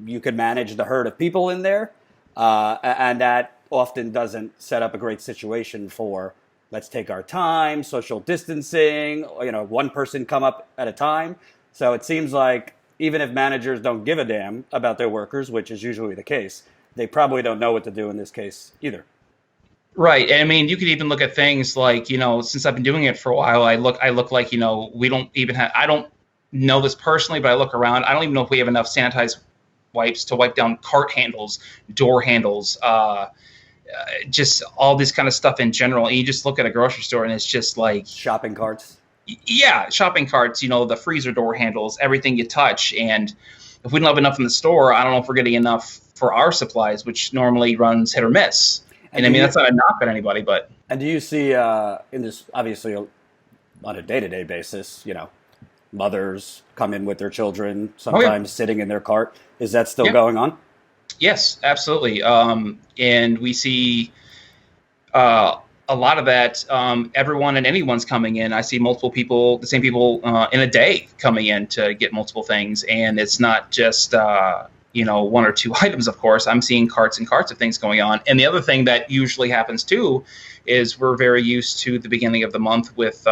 you can manage the herd of people in there, and that often doesn't set up a great situation for let's take our time, social distancing, one person come up at a time. So it seems like even if managers don't give a damn about their workers, which is usually the case, they probably don't know what to do in this case either. Right. And I mean, you could even look at things like, since I've been doing it for a while, I look like, we don't even have, I don't know this personally, but I look around, I don't even know if we have enough sanitized wipes to wipe down cart handles, door handles, just all this kind of stuff in general. And you just look at a grocery store and it's just like shopping carts. Yeah, shopping carts, the freezer door handles, everything you touch. And if we don't have enough in the store, I don't know if we're getting enough for our supplies, which normally runs hit or miss. And I mean, that's not a knock on anybody, but. And do you see in this, obviously on a day-to-day basis, mothers come in with their children, sometimes sitting in their cart. Is that still going on? Yes, absolutely. And we see a lot of that. Everyone and anyone's coming in. I see multiple people, the same people in a day coming in to get multiple things. And it's not just, one or two items, of course. I'm seeing carts and carts of things going on. And the other thing that usually happens, too, is we're very used to the beginning of the month with,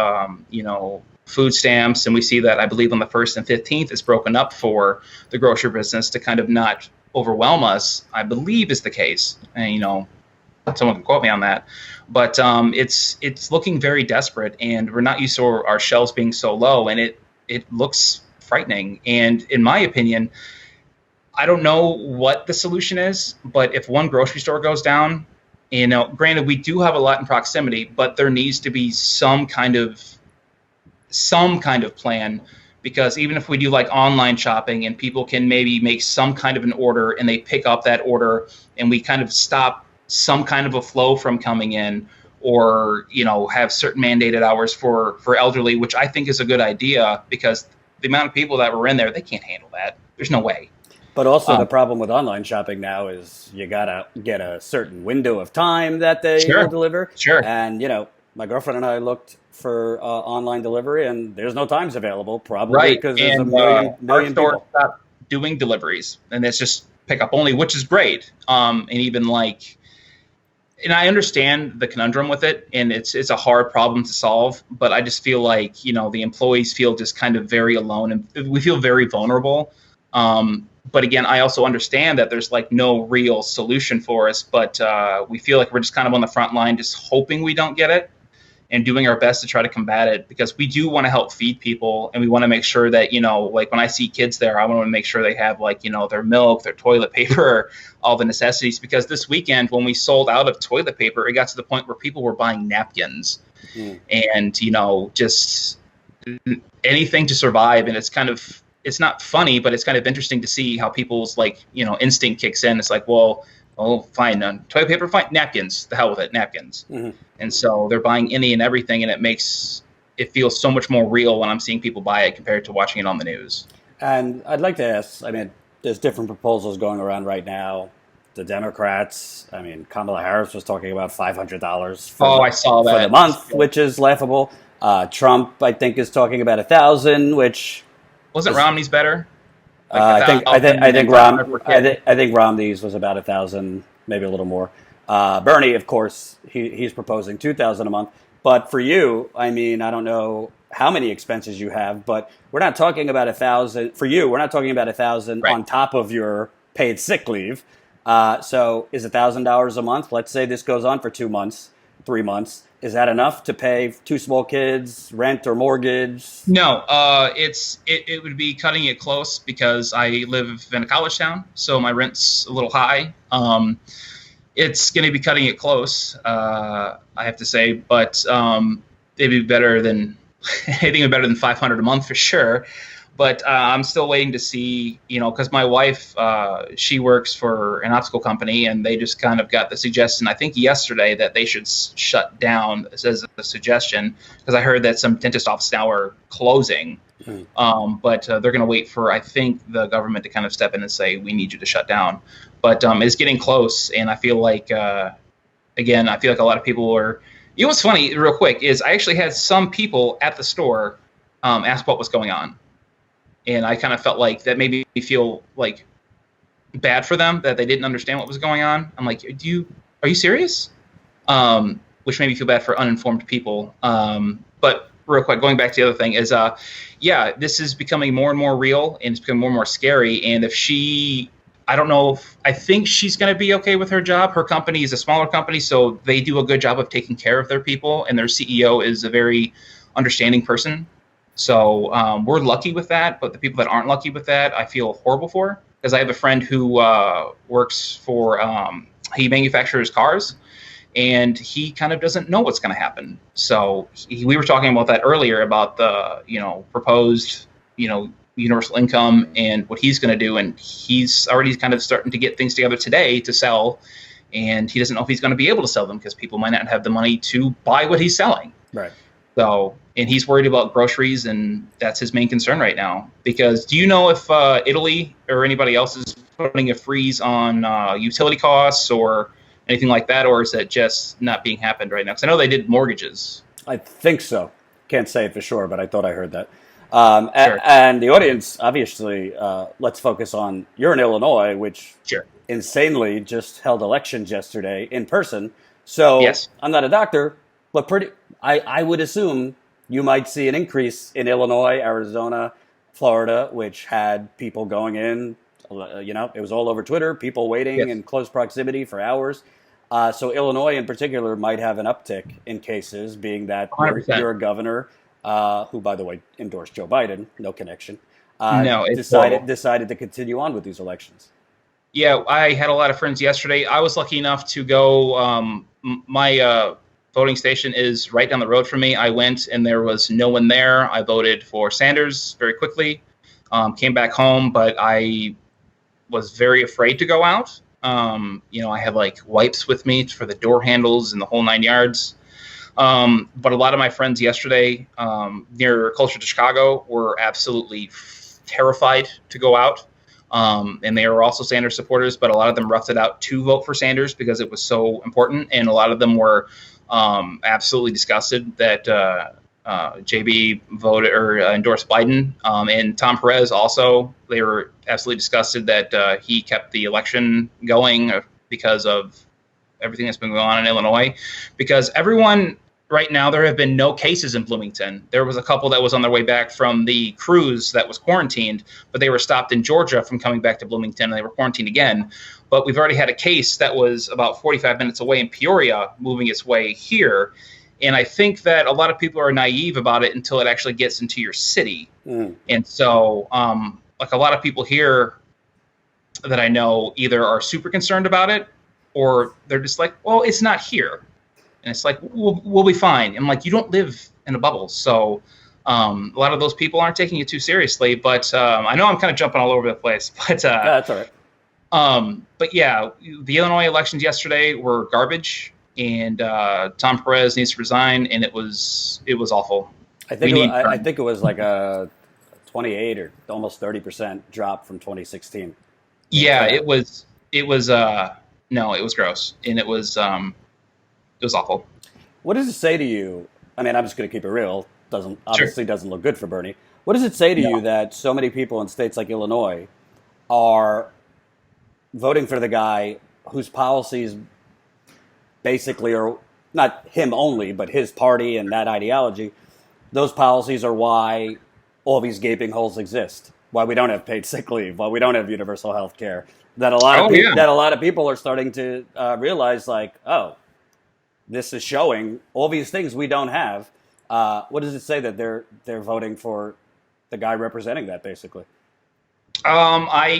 food stamps. And we see that, I believe, on the 1st and 15th, it's broken up for the grocery business to kind of not overwhelm us, I believe is the case. And, someone can quote me on that. But it's looking very desperate, and we're not used to our shelves being so low, and it looks frightening. And in my opinion, I don't know what the solution is, but if one grocery store goes down, granted, we do have a lot in proximity, but there needs to be some kind of plan, because even if we do like online shopping and people can maybe make some kind of an order and they pick up that order and we kind of stop some kind of a flow from coming in, or, have certain mandated hours for elderly, which I think is a good idea, because the amount of people that were in there, they can't handle that. There's no way. But also the problem with online shopping now is you got to get a certain window of time that they will deliver. Sure. And, my girlfriend and I looked for online delivery, and there's no times available, probably because there's a million people. Stopped doing deliveries, and it's just pick up only, which is great. And even and I understand the conundrum with it, and it's a hard problem to solve, but I just feel like, the employees feel just kind of very alone, and we feel very vulnerable. But again, I also understand that there's no real solution for us, but we feel like we're just kind of on the front line, just hoping we don't get it and doing our best to try to combat it, because we do want to help feed people, and we want to make sure that, when I see kids there, I want to make sure they have their milk, their toilet paper, all the necessities, because this weekend when we sold out of toilet paper, it got to the point where people were buying napkins and, just anything to survive. And it's not funny, but it's kind of interesting to see how people's instinct kicks in. It's like, well, oh, fine, toilet paper, fine, napkins, the hell with it, napkins. Mm-hmm. And so they're buying any and everything, and it feels so much more real when I'm seeing people buy it compared to watching it on the news. And I'd like to ask, there's different proposals going around right now. The Democrats, Kamala Harris was talking about $500 I saw that. For the month, which is laughable. Trump, I think, is talking about $1,000, which wasn't Romney's better? I think Romney's was about 1,000, maybe a little more. Bernie, of course, he's proposing 2,000 a month. But for you, I don't know how many expenses you have, but we're not talking about 1,000 for you. We're not talking about 1,000 on top of your paid sick leave. So is $1,000 a month? Let's say this goes on for 2 months, 3 months. Is that enough to pay 2 small kids, rent or mortgage? No, it would be cutting it close because I live in a college town, so my rent's a little high. It's going to be cutting it close, I have to say, but it'd be better than anything better than $500 a month for sure. But I'm still waiting to see, because my wife, she works for an optical company, and they just kind of got the suggestion, I think yesterday, that they should shut down, as a suggestion, because I heard that some dentist offices now are closing. But they're going to wait for, I think, the government to kind of step in and say, we need you to shut down. But it's getting close, and I feel like, again, I feel like a lot of people are. What's funny, real quick, is I actually had some people at the store ask what was going on. And I kind of felt like that made me feel like bad for them, that they didn't understand what was going on. I'm like, are you serious? Which made me feel bad for uninformed people. But real quick, going back to the other thing is, this is becoming more and more real, and it's becoming more and more scary. And I think she's going to be okay with her job. Her company is a smaller company, so they do a good job of taking care of their people, and their CEO is a very understanding person. So we're lucky with that, but the people that aren't lucky with that, I feel horrible for. Because I have a friend who works for, he manufactures cars, and he kind of doesn't know what's going to happen. So we were talking about that earlier, about the, proposed, universal income and what he's going to do. And he's already kind of starting to get things together today to sell. And he doesn't know if he's going to be able to sell them because people might not have the money to buy what he's selling. Right. So, and he's worried about groceries, and that's his main concern right now. Because do you know if Italy or anybody else is putting a freeze on utility costs or anything like that, or is that just not being happened right now? Because I know they did mortgages. I think so. Can't say it for sure, but I thought I heard that. Sure. And the audience, obviously, let's focus on, you're in Illinois, which Sure. insanely just held elections yesterday in person. So Yes. I'm not a doctor, but I would assume you might see an increase in Illinois, Arizona, Florida, which had people going in. It was all over Twitter, people waiting Yes. in close proximity for hours. So Illinois in particular might have an uptick in cases, being that 100%. you're a governor who, by the way, endorsed Joe Biden, no connection, No, it's horrible. decided to continue on with these elections. Yeah, I had a lot of friends yesterday. I was lucky enough to go. My voting station is right down the road from me. I went and there was no one there. I voted for Sanders very quickly. Came back home, but I was very afraid to go out. I had like wipes with me for the door handles and the whole 9 yards. But a lot of my friends yesterday closer to Chicago were absolutely terrified to go out. And they were also Sanders supporters, but a lot of them roughed it out to vote for Sanders because it was so important. And a lot of them were absolutely disgusted that JB voted or endorsed Biden. And Tom Perez also, they were absolutely disgusted that he kept the election going because of everything that's been going on in Illinois. Because everyone right now, there have been no cases in Bloomington. There was a couple that was on their way back from the cruise that was quarantined, but they were stopped in Georgia from coming back to Bloomington, and they were quarantined again. But we've already had a case that was about 45 minutes away in Peoria moving its way here. And I think that a lot of people are naive about it until it actually gets into your city. And so like a lot of people here that I know either are super concerned about it or they're just like, well, it's not here. And it's like, we'll be fine. And like, you don't live in a bubble. So a lot of those people aren't taking it too seriously. But I know I'm kind of jumping all over the place. But That's all right. But yeah, the Illinois elections yesterday were garbage. And Tom Perez needs to resign. And it was awful. I think it was like a 28 or almost 30% drop from 2016. Yeah, it was no, it was gross. And it was awful. What does it say to you? I mean, I'm just going to keep it real. Doesn't look good for Bernie. What does it say to you that so many people in states like Illinois are voting for the guy whose policies basically are not him only, but his party and that ideology? Those policies are why all these gaping holes exist. Why we don't have paid sick leave. Why we don't have universal health care. That a lot of people are starting to realize, like, oh, this is showing all these things we don't have. What does it say that they're voting for the guy representing that, basically? I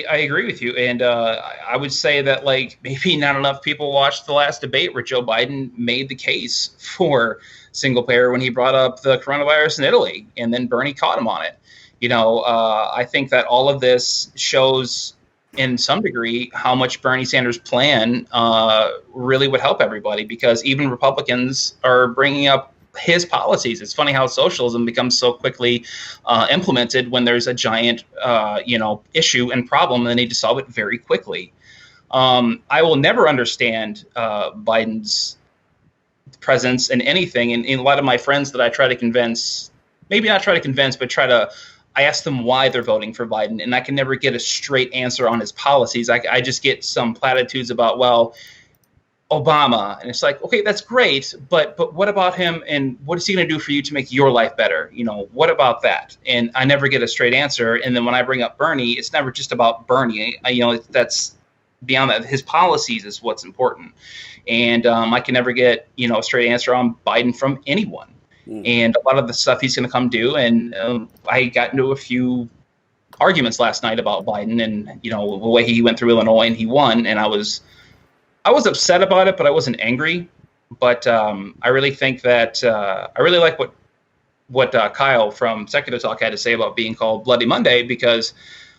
agree with you, and I would say that like maybe not enough people watched the last debate where Joe Biden made the case for single payer when he brought up the coronavirus in Italy, and then Bernie caught him on it. I think that all of this shows, in some degree, how much Bernie Sanders' plan really would help everybody, because even Republicans are bringing up his policies. It's funny how socialism becomes so quickly implemented when there's a giant, issue and problem, and they need to solve it very quickly. I will never understand Biden's presence in anything. And a lot of my friends that I try to convince, maybe not try to convince, but I ask them why they're voting for Biden, and I can never get a straight answer on his policies. I just get some platitudes about, well, Obama, and it's like, okay, that's great, but what about him, and what is he going to do for you to make your life better? What about that? And I never get a straight answer. And then when I bring up Bernie, it's never just about Bernie. That's beyond that. His policies is what's important, and I can never get a straight answer on Biden from anyone. And a lot of the stuff he's going to come do, and I got into a few arguments last night about Biden and the way he went through Illinois and he won, and I was upset about it, but I wasn't angry. But I really think that I really like what Kyle from Secular Talk had to say about being called Bloody Monday, because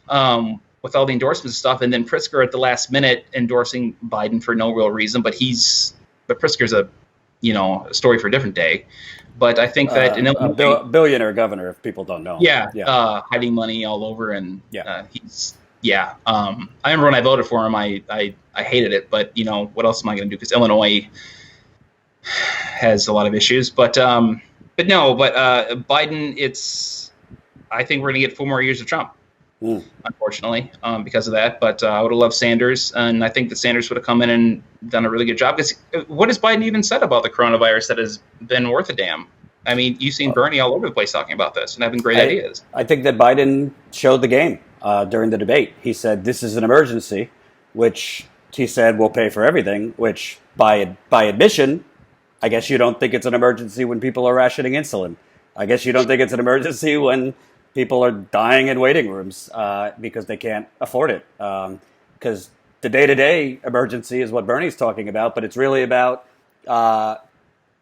with all the endorsements and stuff, and then Pritzker at the last minute endorsing Biden for no real reason, but Pritzker's a story for a different day. But I think that in Illinois, a billionaire governor, if people don't know. Hiding money all over, and he's. I remember when I voted for him, I hated it, but what else am I going to do? Because Illinois has a lot of issues, but Biden, I think we're going to get 4 more years of Trump, unfortunately, because of that. But I would have loved Sanders, and I think that Sanders would have come in and done a really good job. Because what has Biden even said about the coronavirus that has been worth a damn? I mean, you've seen Bernie all over the place talking about this and having great ideas. I think that Biden showed the game during the debate. He said, this is an emergency, which he said will pay for everything, which by admission, I guess you don't think it's an emergency when people are rationing insulin. I guess you don't think it's an emergency when people are dying in waiting rooms because they can't afford it. Because the day-to-day emergency is what Bernie's talking about, but it's really about,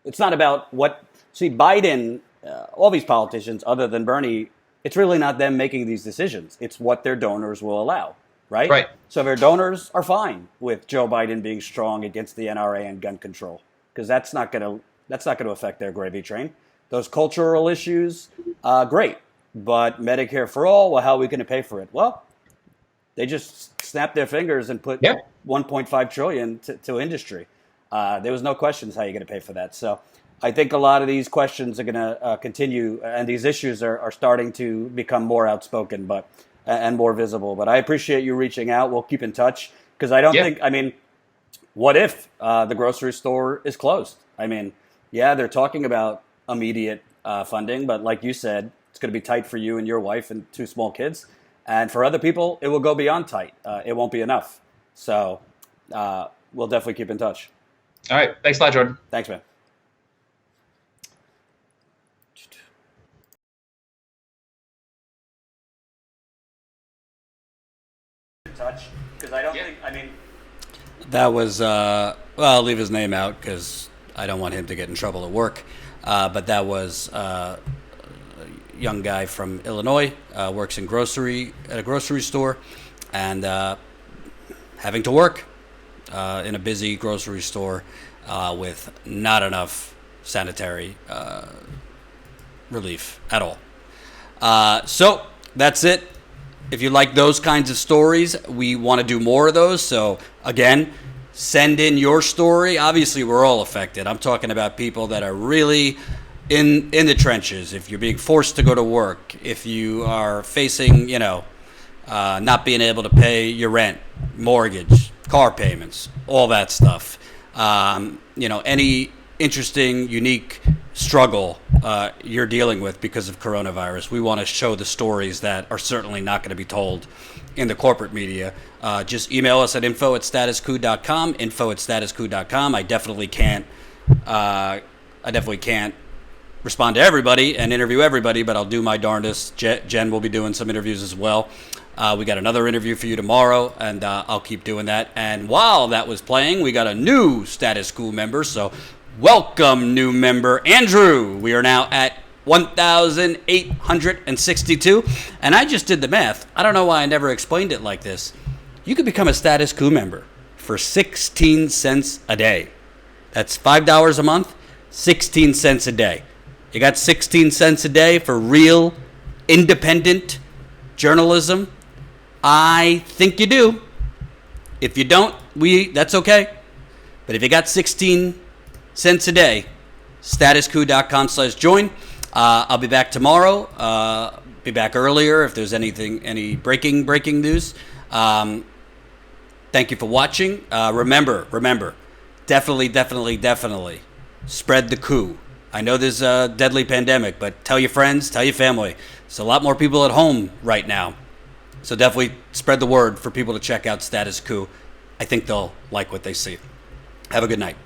it's not about what... See, Biden, all these politicians, other than Bernie, it's really not them making these decisions. It's what their donors will allow, right? Right. So their donors are fine with Joe Biden being strong against the NRA and gun control, because that's not going to affect their gravy train. Those cultural issues, great, but Medicare for all, well, how are we going to pay for it? Well, they just snapped their fingers and put $1.5 trillion to industry. There was no questions how you're going to pay for that. So I think a lot of these questions are going to continue, and these issues are starting to become more outspoken, and more visible. But I appreciate you reaching out. We'll keep in touch, because I don't think, what if the grocery store is closed? I mean, they're talking about immediate funding, but like you said, it's going to be tight for you and your wife and 2 small kids. And for other people, it will go beyond tight. It won't be enough. So we'll definitely keep in touch. All right. Thanks a lot, Jordan. Thanks, man. Touch, because I don't think, that was, I'll leave his name out because I don't want him to get in trouble at work. But that was a young guy from Illinois, works at a grocery store, and having to work in a busy grocery store with not enough sanitary relief at all. So that's it. If you like those kinds of stories, we want to do more of those. So again, send in your story. Obviously, we're all affected. I'm talking about people that are really in the trenches. If you're being forced to go to work, if you are facing, not being able to pay your rent, mortgage, car payments, all that stuff. Any interesting, unique struggle you're dealing with because of coronavirus. We want to show the stories that are certainly not going to be told in the corporate media. Just email us at info@statuscoup.com, info@statuscoup.com. I definitely can't respond to everybody and interview everybody, but I'll do my darndest. Jen will be doing some interviews as well. We got another interview for you tomorrow, and I'll keep doing that. And while that was playing, we got a new Status Coup member, so welcome, new member Andrew. We are now at 1,862, and I just did the math. I don't know why I never explained it like this. You could become a Status Coup member for 16 cents a day. That's $5 a month, 16 cents a day. You got 16 cents a day for real, independent journalism? I think you do. If you don't, that's okay. But if you got 16 cents a day, statuscoup.com/join. I'll be back tomorrow. Be back earlier if there's any breaking news. Thank you for watching. Remember, definitely spread the coup. I know there's a deadly pandemic, but tell your friends, tell your family. There's a lot more people at home right now. So definitely spread the word for people to check out Status Coup. I think they'll like what they see. Have a good night.